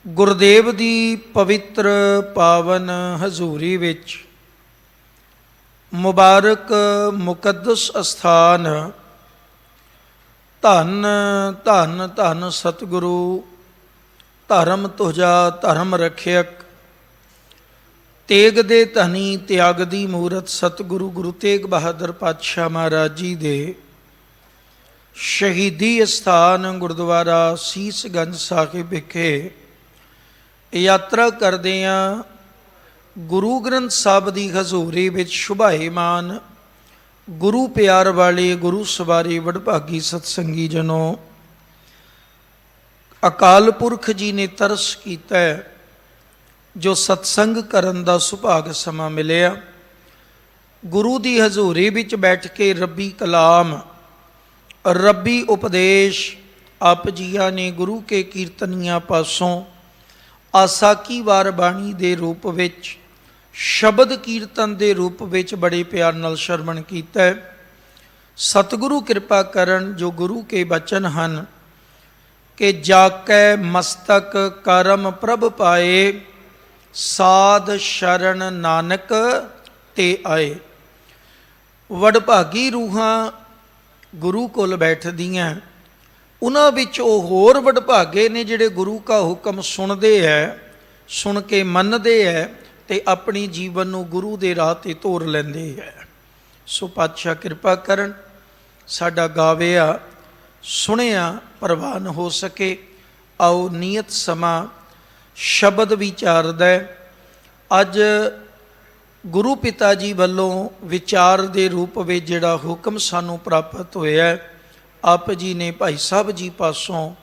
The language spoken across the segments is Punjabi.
ਗੁਰਦੇਵ ਦੀ ਪਵਿੱਤਰ ਪਾਵਨ ਹਜ਼ੂਰੀ ਵਿੱਚ ਮੁਬਾਰਕ ਮੁਕੱਦਸ ਅਸਥਾਨ ਧੰਨ ਧੰਨ ਧੰਨ ਸਤਿਗੁਰੂ ਧਰਮ ਤੁਜਾ ਧਰਮ ਰਖਿਅਕ ਤੇਗ ਦੇ ਧਨੀ ਤਿਆਗ ਦੀ ਮੂਰਤ ਸਤਿਗੁਰੂ ਗੁਰੂ ਤੇਗ ਬਹਾਦਰ ਪਾਤਸ਼ਾਹ ਮਹਾਰਾਜ ਜੀ ਦੇ ਸ਼ਹੀਦੀ ਅਸਥਾਨ ਗੁਰਦੁਆਰਾ ਸੀਸਗੰਜ ਸਾਹਿਬ ਵਿਖੇ ਯਾਤਰਾ ਕਰਦਿਆਂ ਗੁਰੂ ਗ੍ਰੰਥ ਸਾਹਿਬ ਦੀ ਹਜ਼ੂਰੀ ਵਿੱਚ ਸ਼ੁਭਾਏਮਾਨ ਗੁਰੂ ਪਿਆਰ ਵਾਲੇ ਗੁਰੂ ਸਵਾਰੇ ਵਡਭਾਗੀ ਸਤਸੰਗੀ ਜਨੋ, ਅਕਾਲ ਪੁਰਖ ਜੀ ਨੇ ਤਰਸ ਕੀਤਾ ਜੋ ਸਤਸੰਗ ਕਰਨ ਦਾ ਸੁਭਾਗ ਸਮਾਂ ਮਿਲਿਆ। ਗੁਰੂ ਦੀ ਹਜ਼ੂਰੀ ਵਿੱਚ ਬੈਠ ਕੇ ਰੱਬੀ ਕਲਾਮ ਰੱਬੀ ਉਪਦੇਸ਼ ਆਪ ਜੀਆਂ ਨੇ ਗੁਰੂ ਕੇ ਕੀਰਤਨੀਆਂ ਪਾਸੋਂ ਆਸਾਕੀ ਵਾਰ ਬਾਣੀ ਦੇ ਰੂਪ ਵਿੱਚ ਸ਼ਬਦ ਕੀਰਤਨ ਦੇ ਰੂਪ ਵਿੱਚ ਬੜੇ ਪਿਆਰ ਨਾਲ ਸ਼ਰਵਣ ਕੀਤਾ ਹੈ। ਸਤਿਗੁਰੂ ਕਿਰਪਾ ਕਰਨ ਜੋ ਗੁਰੂ ਕੇ ਬਚਨ ਹਨ ਕਿ ਜਾ ਕੈ ਮਸਤਕ ਕਰਮ ਪ੍ਰਭ ਪਾਏ, ਸਾਧ ਸ਼ਰਨ ਨਾਨਕ ਤੇ ਆਏ। ਵਡਭਾਗੀ ਰੂਹਾਂ ਗੁਰੂ ਕੋਲ ਬੈਠਦੀਆਂ, ਉਹਨਾਂ ਵਿੱਚ ਉਹ ਹੋਰ ਵਡਭਾਗੇ ਨੇ ਜਿਹੜੇ ਗੁਰੂ ਕਾ ਹੁਕਮ ਸੁਣਦੇ ਹੈ, ਸੁਣ ਕੇ ਮੰਨਦੇ ਹੈ ਤੇ ਆਪਣੀ ਜੀਵਨ ਨੂੰ ਗੁਰੂ ਦੇ ਰਾਹ ਤੇ ਤੋਰ ਲੈਂਦੇ ਹੈ। ਸੋ ਪਾਤਸ਼ਾਹ ਕਿਰਪਾ ਕਰਨ ਸਾਡਾ ਗਾਵਿਆ ਸੁਣਿਆ ਪ੍ਰਵਾਨ ਹੋ ਸਕੇ। ਆਓ ਨਿਯਤ ਸਮਾਂ ਸ਼ਬਦ ਵਿਚਾਰਦਾ। ਅੱਜ ਗੁਰੂ ਪਿਤਾ ਜੀ ਵੱਲੋਂ ਵਿਚਾਰ ਦੇ ਰੂਪ ਵਿੱਚ ਜਿਹੜਾ ਹੁਕਮ ਸਾਨੂੰ ਪ੍ਰਾਪਤ ਹੋਇਆ, ਆਪ ਜੀ ਨੇ ਭਾਈ ਸਾਹਿਬ ਜੀ ਪਾਸੋਂ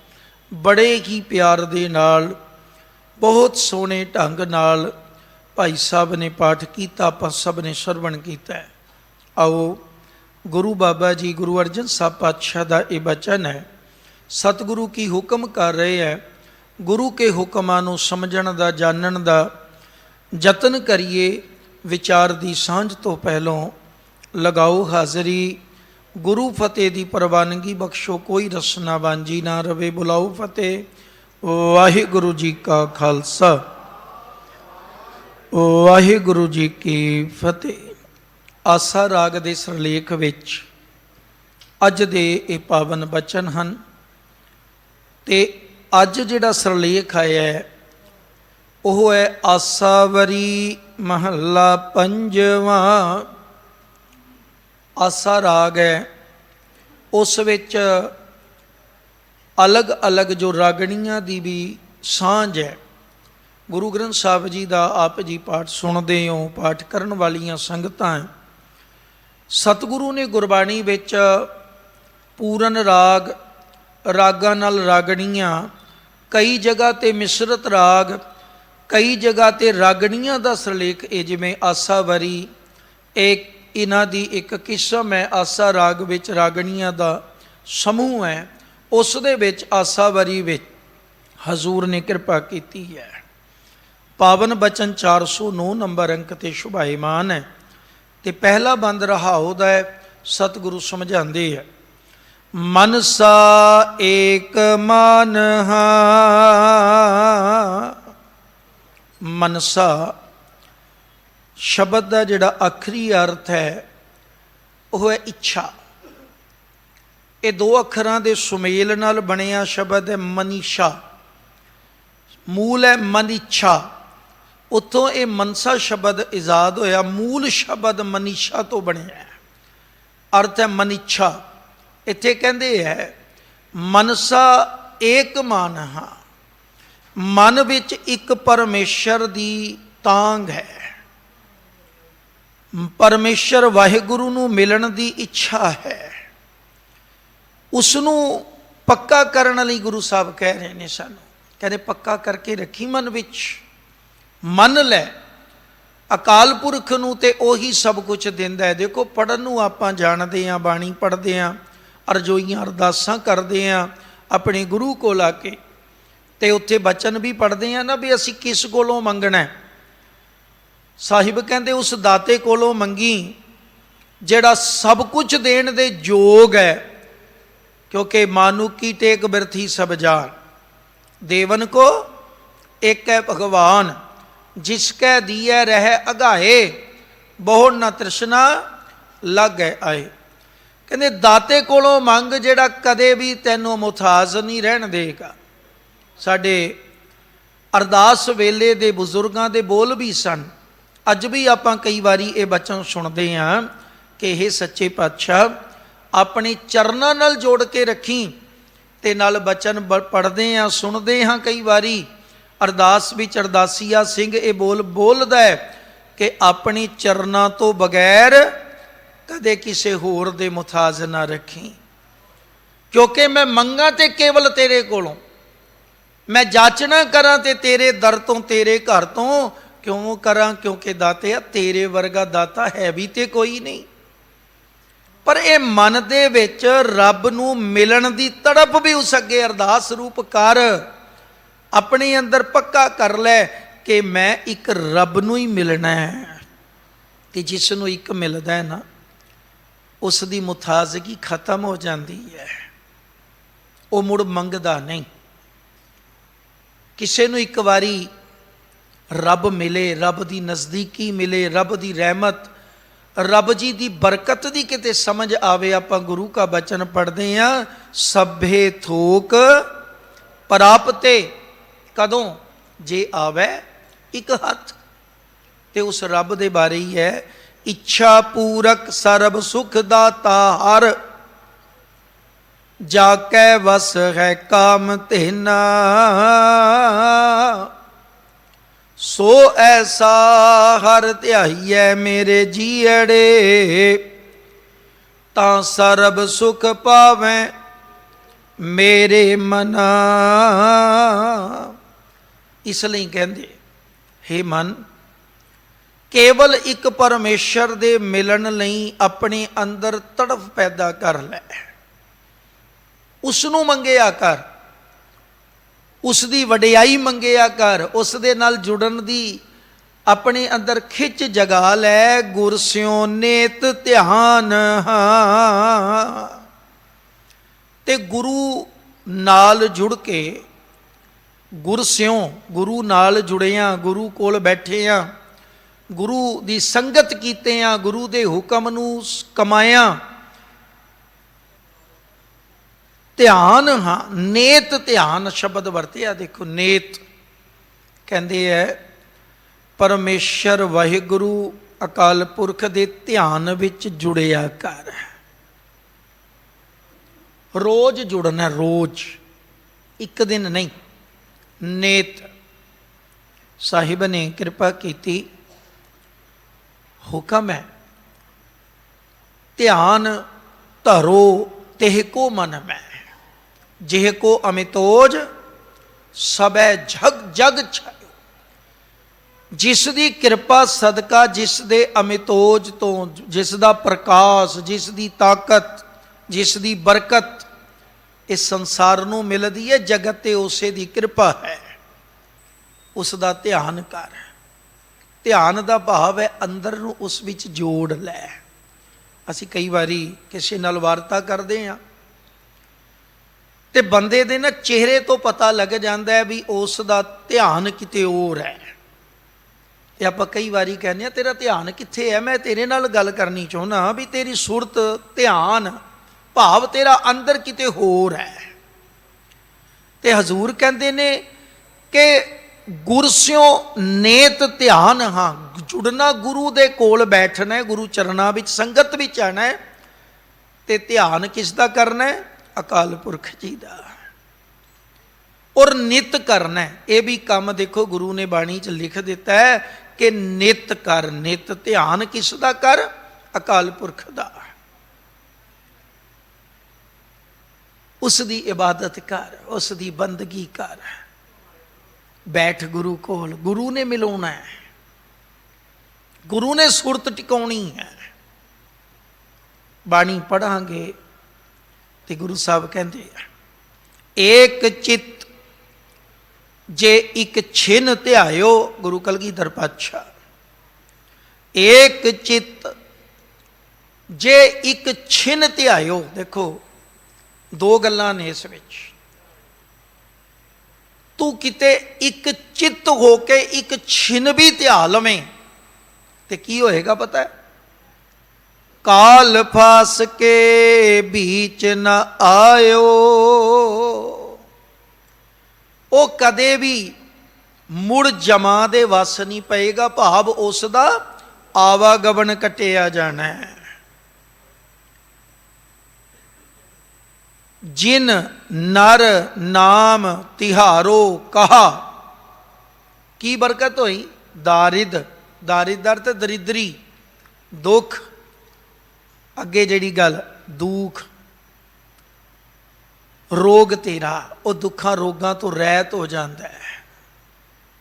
ਬੜੇ ਹੀ ਪਿਆਰ ਦੇ ਨਾਲ ਬਹੁਤ ਸੋਹਣੇ ਢੰਗ ਨਾਲ ਭਾਈ ਸਾਹਿਬ ਨੇ ਪਾਠ ਕੀਤਾ, ਆਪਾਂ ਸਭ ਨੇ ਸਰਵਣ ਕੀਤਾ। ਆਓ ਗੁਰੂ ਬਾਬਾ ਜੀ ਗੁਰੂ ਅਰਜਨ ਸਾਹਿਬ ਪਾਤਸ਼ਾਹ ਦਾ ਇਹ ਬਚਨ ਹੈ। ਸਤਿਗੁਰੂ ਕੀ ਹੁਕਮ ਕਰ ਰਹੇ ਹੈ, ਗੁਰੂ ਕੇ ਹੁਕਮਾਂ ਨੂੰ ਸਮਝਣ ਦਾ ਜਾਣਨ ਦਾ ਯਤਨ ਕਰੀਏ। ਵਿਚਾਰ ਦੀ ਸਾਂਝ ਤੋਂ ਪਹਿਲੋਂ ਲਗਾਓ ਹਾਜ਼ਰੀ। ਗੁਰੂ ਫਤਿਹ ਦੀ ਪ੍ਰਵਾਨਗੀ ਬਖਸ਼ੋ, ਕੋਈ ਰਸਨਾ ਵਾਂਝੀ ਨਾ ਰਵੇ। ਬੁਲਾਓ ਫਤਿਹ। ਵਾਹਿਗੁਰੂ ਜੀ ਕਾ ਖਾਲਸਾ, ਵਾਹਿਗੁਰੂ ਜੀ ਕੀ ਫਤਿਹ। ਆਸਾ ਰਾਗ ਦੇ ਸਿਰਲੇਖ ਵਿੱਚ ਅੱਜ ਦੇ ਇਹ ਪਾਵਨ ਬਚਨ ਹਨ ਤੇ ਅੱਜ ਜਿਹੜਾ ਸਿਰਲੇਖ ਆਇਆ ਹੈ ਉਹ ਹੈ ਆਸਾਵਰੀ ਮਹੱਲਾ ਪੰਜਵਾਂ। ਆਸਾ ਰਾਗ ਹੈ, ਉਸ ਵਿੱਚ ਅਲੱਗ ਅਲੱਗ ਜੋ ਰਾਗਣੀਆਂ ਦੀ ਵੀ ਸਾਂਝ ਹੈ। ਗੁਰੂ ਗ੍ਰੰਥ ਸਾਹਿਬ ਜੀ ਦਾ ਆਪ ਜੀ ਪਾਠ ਸੁਣਦੇ ਹੋ, ਪਾਠ ਕਰਨ ਵਾਲੀਆਂ ਸੰਗਤਾਂ। ਸਤਿਗੁਰੂ ਨੇ ਗੁਰਬਾਣੀ ਵਿੱਚ ਪੂਰਨ ਰਾਗ, ਰਾਗਾਂ ਨਾਲ ਰਾਗਣੀਆਂ, ਕਈ ਜਗ੍ਹਾ 'ਤੇ ਮਿਸ਼ਰਤ ਰਾਗ, ਕਈ ਜਗ੍ਹਾ 'ਤੇ ਰਾਗਣੀਆਂ ਦਾ ਸਿਰਲੇਖ। ਇਹ ਜਿਵੇਂ ਆਸਾਵਰੀ ਇੱਕ ਇਹਨਾਂ ਦੀ ਇੱਕ ਕਿਸਮ ਹੈ। ਆਸਾ ਰਾਗ ਵਿੱਚ ਰਾਗਣੀਆਂ ਦਾ ਸਮੂਹ ਹੈ, ਉਸ ਦੇ ਵਿੱਚ ਆਸਾਵਰੀ ਵਿੱਚ ਹਜ਼ੂਰ ਨੇ ਕਿਰਪਾ ਕੀਤੀ ਹੈ। ਪਾਵਨ ਬਚਨ 409 ਨੰਬਰ ਅੰਕ ਤੇ ਸ਼ੁਭਾਏਮਾਨ ਹੈ ਤੇ ਪਹਿਲਾ ਬੰਦ ਰਹਾਉ ਦਾ ਹੈ। ਸਤਿਗੁਰੂ ਸਮਝਾਉਂਦੇ ਹੈ, ਮਨਸਾ ਏਕ ਮਾਨਹਾ। ਮਨਸਾ ਸ਼ਬਦ ਦਾ ਜਿਹੜਾ ਆਖਰੀ ਅਰਥ ਹੈ ਉਹ ਹੈ ਇੱਛਾ। ਇਹ ਦੋ ਅੱਖਰਾਂ ਦੇ ਸੁਮੇਲ ਨਾਲ ਬਣਿਆ ਸ਼ਬਦ ਹੈ ਮਨੀਸ਼ਾ। ਮੂਲ ਹੈ ਮਨੀਛਾ, ਉੱਥੋਂ ਇਹ ਮਨਸਾ ਸ਼ਬਦ ਇਜਾਦ ਹੋਇਆ। ਮੂਲ ਸ਼ਬਦ ਮਨੀਸ਼ਾ ਤੋਂ ਬਣਿਆ ਹੈ, ਅਰਥ ਹੈ ਮਨੀਛਾ। ਇੱਥੇ ਕਹਿੰਦੇ ਹੈ ਮਨਸਾ ਏਕ ਮਾਨਹਾ, ਮਨ ਵਿੱਚ ਇੱਕ ਪਰਮੇਸ਼ਰ ਦੀ ਤਾਂਘ ਹੈ। ਪਰਮੇਸ਼ਰ ਵਾਹਿਗੁਰੂ ਨੂੰ ਮਿਲਣ ਦੀ ਇੱਛਾ ਹੈ। ਉਸ ਨੂੰ ਪੱਕਾ ਕਰਨ ਲਈ ਗੁਰੂ ਸਾਹਿਬ ਕਹਿ ਰਹੇ ਨੇ ਸਾਨੂੰ, ਕਹਿੰਦੇ ਪੱਕਾ ਕਰਕੇ ਰੱਖੀ ਮਨ ਵਿੱਚ, ਮੰਨ ਲੈ ਅਕਾਲ ਪੁਰਖ ਨੂੰ ਤੇ ਉਹੀ ਸਭ ਕੁਝ ਦਿੰਦਾ ਹੈ। ਦੇਖੋ ਪੜ੍ਹਨ ਨੂੰ ਆਪਾਂ ਜਾਣਦੇ ਹਾਂ, ਬਾਣੀ ਪੜ੍ਹਦੇ ਹਾਂ, ਅਰਜ਼ੋਈਆਂ ਅਰਦਾਸਾਂ ਕਰਦੇ ਹਾਂ ਆਪਣੇ ਗੁਰੂ ਕੋਲ ਆ ਕੇ, ਤੇ ਉੱਥੇ ਬਚਨ ਵੀ ਪੜ੍ਹਦੇ ਹਾਂ ਨਾ ਵੀ ਅਸੀਂ ਕਿਸ ਕੋਲੋਂ ਮੰਗਣਾ। ਸਾਹਿਬ ਕਹਿੰਦੇ ਉਸ ਦਾਤੇ ਕੋਲੋਂ ਮੰਗੀ ਜਿਹੜਾ ਸਭ ਕੁਝ ਦੇਣ ਦੇ ਯੋਗ ਹੈ, क्योंकि मानुकी टेक बिरथी सब जान देवन को एक है भगवान, जिसकै दिए रह अगाए, बहु न तृष्णा लागे आए। कहते दाते कोलों मंग जिहड़ा कदे भी तैनों मुथाज नहीं रहन देगा। साडे अरदास वेले दे बुजुर्गां दे बोल भी सन, अज भी आपां कई वारी ये बचन सुनते हैं कि हे सच्चे पातशाह अपने चरनां नाल जोड़ के रखी, ते नाल बचन पढ़ते हैं सुनते हैं। कई वारी अरदास विच अरदासीया सिंह ये बोल बोलदा है कि अपनी चरनां तो बगैर कदे किसी होर दे मुथाज ना रखी, क्योंकि मैं मंगा ते केवल तेरे कोलों, मैं जाचना करा ते तेरे दर तो तेरे घर तो। क्यों करा? क्योंकि दाते तेरे वर्गा दाता है भी ते कोई नहीं। पर ये मन दे विच रब नूं मिलन दी तड़प भी उस अगे अरदास रूप कर, अपने अंदर पक्का कर ले कि मैं एक रब नूं ही मिलना है। कि जिस नूं एक मिलदा है ना, उस दी मुथाजगी खत्म हो जाती है, वो मुड़ मंगदा नहीं। किसी नूं एक वारी रब मिले, रब दी नज़दीकी मिले, रब दी रहमत, रब जी दी बरकत दी किते समझ आवे, आपां गुरु का बचन पढ़ते हैं, सभे थोक प्राप्ते कदों जे आवे एक हथ। ते उस रब दे बारे ही है, इच्छा पूरक सर्ब सुख दाता हर, जाकै वस है काम तेना, सो ऐसा हर ध्याईऐ मेरे जीअड़े, तां सरब सुख पावें मेरे मना। इसलिए कहते हे मन, केवल एक परमेश्वर दे मिलन लई अपने अंदर तड़फ पैदा कर लै, उसनू मंगिया कर, उसकी वडियाई मंगिया कर, उस दे नाल जुड़न दी अपने अंदर खिच जगा लै। गुर स्यों नेत ध्यान, ते गुरु नाल जुड़ के, गुर स्यों गुरु नाल जुड़े हाँ, गुरु कोल बैठे हाँ, गुरु दी संगत कीते हाँ, गुरु दे हुक्म नू कमाया, ध्यान हाँ, नेत ध्यान शब्द वरतिया। देखो नेत कहते है परमेश्वर वाहिगुरु अकाल पुरख दे ध्यान विच जुड़िया कर, रोज जुड़ना, रोज एक दिन नहीं। नेत साहिब ने कृपा की, हुक्म है ध्यान धरो तेह को मन में, जेह को अमितोज सबै जग जग छायो। जिस दी कृपा सदका, जिस दे अमितोज तो, जिस दा प्रकाश, जिस दी ताकत, जिस दी बरकत इस संसार नूं मिलदी है, जगत ते उसे दी कृपा है, उसका ध्यान कर। ध्यान का भाव है अंदर नूं उस विच जोड़ लै। असीं कई बारी किसी नाल वार्ता करते हैं ते बंदे दे ना चेहरे तो पता लग जाता है भी उसका ध्यान किते होर है। ते आपां कई बारी कहने हैं तेरा ध्यान कित्थे है, मैं तेरे नाल गल करनी चाहुंदा भी तेरी सुरत ध्यान भाव तेरा अंदर किते होर है। ते हजूर कहते ने कि गुरस्यों नेत ध्यान, हाँ जुड़ना गुरु दे कोल बैठना है, गुरु चरणा विच संगत विच आना है, ते ध्यान किसदा करना है? अकाल पुरख जी दा। और नित करना है, ये भी काम देखो गुरु ने बाणी च लिख दिता है कि नित कर। नित ध्यान किसदा कर? अकाल पुरख दा। उसकी इबादत कर, उसकी बंदगी कर, बैठ गुरु कोल। गुरु ने मिलाना है, गुरु ने सुरत टिकाउणी है। बाणी पढ़ांगे तो गुरु साहब कहते हैं एक चित जे एक छिन ध्यायो, गुरु कलगीधर पातशाह, एक चित जे एक छिन ध्यायो। देखो दो गल्लां ने इस विच, तू किते एक चित्त होके एक छिन भी ध्या लवें ते की होएगा पता है? काल फास के बीच न आयो, वो कदे भी मुड़ जमा दे वस नहीं पएगा, भाव उसका आवागमन कटिया जाना है। जिन नर नाम तिहारो कहा, की बरकत होई? दारिद, दारिदर ते दरिद्री, दुख, अगे जिहड़ी गल दुख, रोग तेरा, वो दुखा रोगां तो रहत हो जाता है,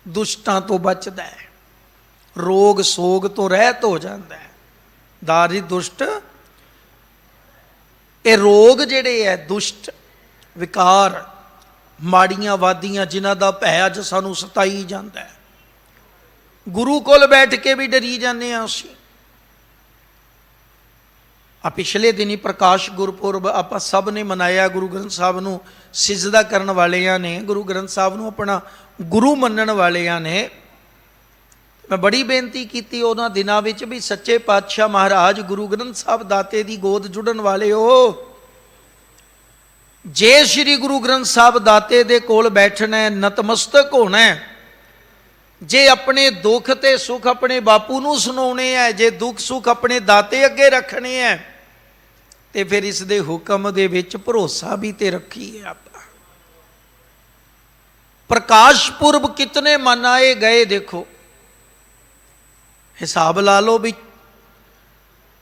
दुष्टां तो बचदा है, रोग सोग तो रहत हो जाता है। दारिद दुष्ट, ये रोग जिहड़े है दुष्ट विकार माड़ियां वादियां जिन्हां दा भै अज सानू सताई जाता है, गुरु कोल बैठ के भी डरी जाने असीं। पिछले दिनी प्रकाश गुरपुरब आप सब ने मनाया, गुरु ग्रंथ साहब नूं सिजदा करन वालियां ने, गुरु ग्रंथ साहब नूं अपना गुरु मनण वालियां ने। मैं बड़ी बेनती की उन्हां दिनां विच भी सच्चे पातशाह महाराज गुरु ग्रंथ साहब दाते दी गोद जुड़न वाले हो, जे श्री गुरु ग्रंथ साहब दाते दे कोल बैठना है, नतमस्तक होना है, जे अपने दुख ते सुख अपने बापू नूं सुनाने है, जे दुख सुख अपने दाते अगे रखने हैं, ते फिर इस दे हुक्म दे विच भरोसा भी ते रखीए। आप प्रकाश पुरब कितने मनाए गए देखो, हिसाब ला लो भी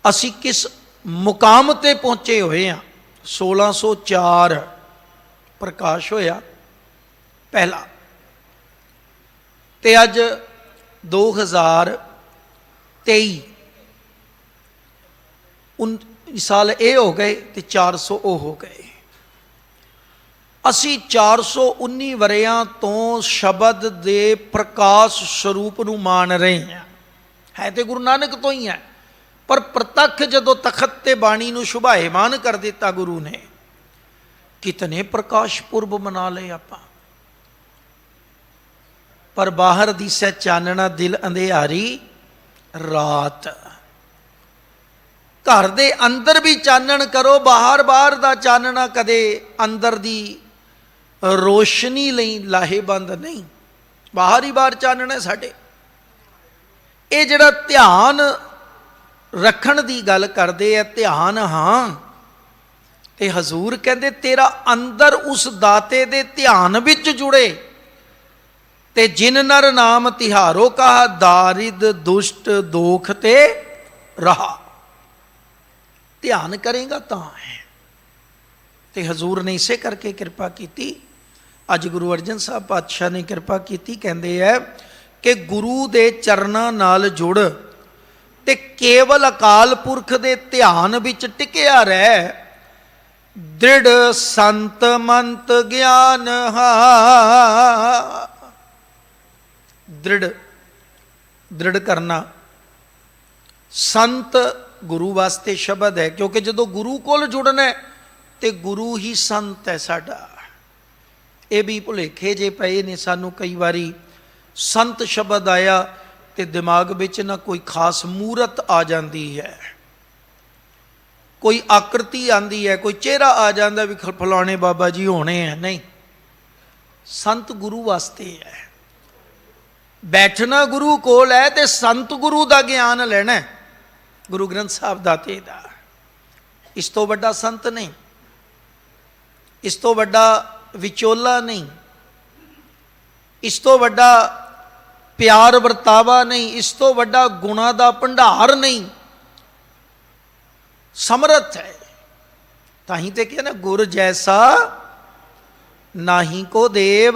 असी किस मुकाम ते पहुंचे हुए हैं। 1604 प्रकाश होया पहला, ते अज 2023 साल ये हो गए, ते 400 वो हो गए। असी 419 वरियां तो शब्द दे प्रकाश स्वरूप नूं मान रहे हैं, है तो गुरु नानक तो ही है, पर प्रतख जदों तखत ते बाणी नूं शुभाएमान कर दिता गुरु ने, कितने प्रकाश पुरब मना ले आपां। पर बाहर दिसै चानना दिल अंधेरी रात, घर दे अंदर भी चानन करो, बाहर बाहर दा चानना कदे अंदर दी रोशनी लई लाहेबंद नहीं, बाहर ही बाहर चानना साडे। ये जिहड़ा ध्यान रखण दी गल करदे है, ध्यान हाँ, ते हजूर कहंदे तेरा अंदर उस दाते दे ध्यान विच जुड़े, ते जिन नर नाम तिहारो कहा, दारिद दुष्ट दोख ते रहा। ध्यान करेगा तो है, ते हजूर ने इसे करके कृपा की। अज गुरु अर्जन साहब पातशाह ने कृपा की, कहते हैं कि गुरु दे चरना नाल जुड़ ते केवल अकाल पुरख दे ध्यान विच टिकिया रह, दृढ़ संत मंत ज्ञान हा। दृढ़ दृढ़ करना, संत गुरु वास्ते शब्द है, क्योंकि जो गुरु कोल जुड़ना है तो गुरु ही संत है साडा। ये भी भुलेखे जे पए ने सानू, कई बारी संत शब्द आया तो दिमाग विच ना कोई खास मूरत आ जाती है, कोई आकृति आती है, कोई चेहरा आ जाता भी फलाने बाबा जी होने हैं। नहीं, संत गुरु वास्ते है, बैठना गुरु कोल है, तो संत गुरु का ज्ञान लेना है, गुरु ग्रंथ साहब दाते दा। इस तो बड़ा संत नहीं, इस तो बड़ा विचोला नहीं, इस तो बड़ा प्यार वरतावा नहीं, इस तो बड़ा गुणा का भंडार नहीं। समर्थ है, ताही ते क्या ना, गुर जैसा नाही को देव,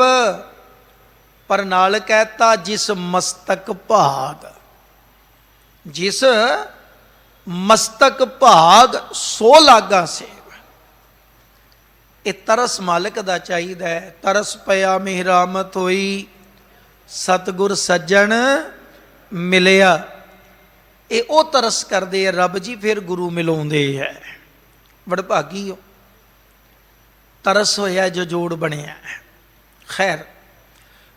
पर नाल कहता जिस मस्तक भाग, जिस मस्तक भाग सो लागा सेव। ये तरस मालिक दा चाहिदा है। तरस पया मेहरामत होई, सतगुर सज्जन मिलिया, ये ओ तरस करते हैं रब जी, फिर गुरु मिलाउंदे है। वडभागी हो, तरस होया जो जोड़ बनया। खैर,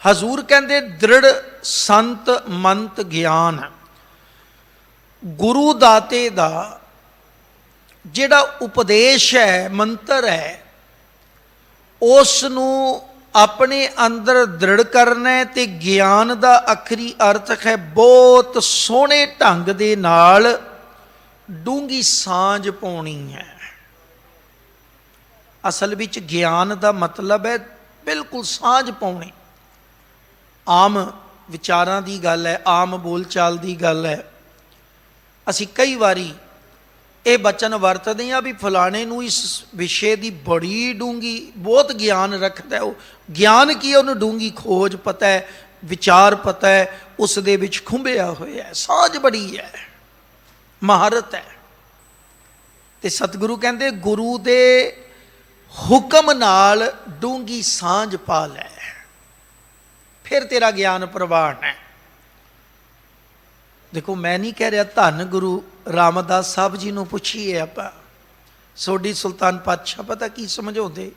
ਹਜ਼ੂਰ ਕਹਿੰਦੇ ਦ੍ਰਿੜ ਸੰਤ ਮੰਤ ਗਿਆਨ, ਗੁਰੂ ਦਾਤੇ ਦਾ ਜਿਹੜਾ ਉਪਦੇਸ਼ ਹੈ, ਮੰਤਰ ਹੈ, ਉਸ ਨੂੰ ਆਪਣੇ ਅੰਦਰ ਦ੍ਰਿੜ ਕਰਨਾ ਹੈ। ਤੇ ਗਿਆਨ ਦਾ ਆਖਰੀ ਅਰਥ ਹੈ ਬਹੁਤ ਸੋਹਣੇ ਢੰਗ ਦੇ ਨਾਲ ਡੂੰਘੀ ਸਾਂਝ ਪਾਉਣੀ ਹੈ। ਅਸਲ ਵਿੱਚ ਗਿਆਨ ਦਾ ਮਤਲਬ ਹੈ ਬਿਲਕੁਲ ਸਾਂਝ ਪਾਉਣੀ। ਆਮ ਵਿਚਾਰਾਂ ਦੀ ਗੱਲ ਹੈ, ਆਮ ਬੋਲਚਾਲ ਦੀ ਗੱਲ ਹੈ। ਅਸੀਂ ਕਈ ਵਾਰੀ ਇਹ ਬਚਨ ਵਰਤਦੇ ਹਾਂ ਵੀ ਫਲਾਣੇ ਨੂੰ ਇਸ ਵਿਸ਼ੇ ਦੀ ਬੜੀ ਡੂੰਘੀ ਬਹੁਤ ਗਿਆਨ ਰੱਖਦਾ। ਉਹ ਗਿਆਨ ਕੀ ਹੈ? ਉਹਨੂੰ ਡੂੰਘੀ ਖੋਜ ਪਤਾ ਹੈ, ਵਿਚਾਰ ਪਤਾ ਹੈ, ਉਸ ਦੇ ਵਿੱਚ ਖੁੰਭਿਆ ਹੋਇਆ ਹੈ, ਸਾਂਝ ਬੜੀ ਹੈ, ਮਹਾਰਤ ਹੈ। ਤੇ ਸਤਿਗੁਰੂ ਕਹਿੰਦੇ ਗੁਰੂ ਦੇ ਹੁਕਮ ਨਾਲ ਡੂੰਘੀ ਸਾਂਝ ਪਾ ਲੈ, ਫਿਰ ਤੇਰਾ ਗਿਆਨ ਪ੍ਰਵਾਨ ਹੈ। ਦੇਖੋ, ਮੈਂ ਨਹੀਂ ਕਹਿ ਰਿਹਾ, ਧੰਨ ਗੁਰੂ ਰਾਮਦਾਸ ਸਾਹਿਬ ਜੀ ਨੂੰ ਪੁੱਛੀਏ ਆਪਾਂ, ਸੋਢੀ ਸੁਲਤਾਨ ਪਾਤਸ਼ਾਹ ਪਤਾ ਕੀ ਸਮਝਾਉਂਦੇ?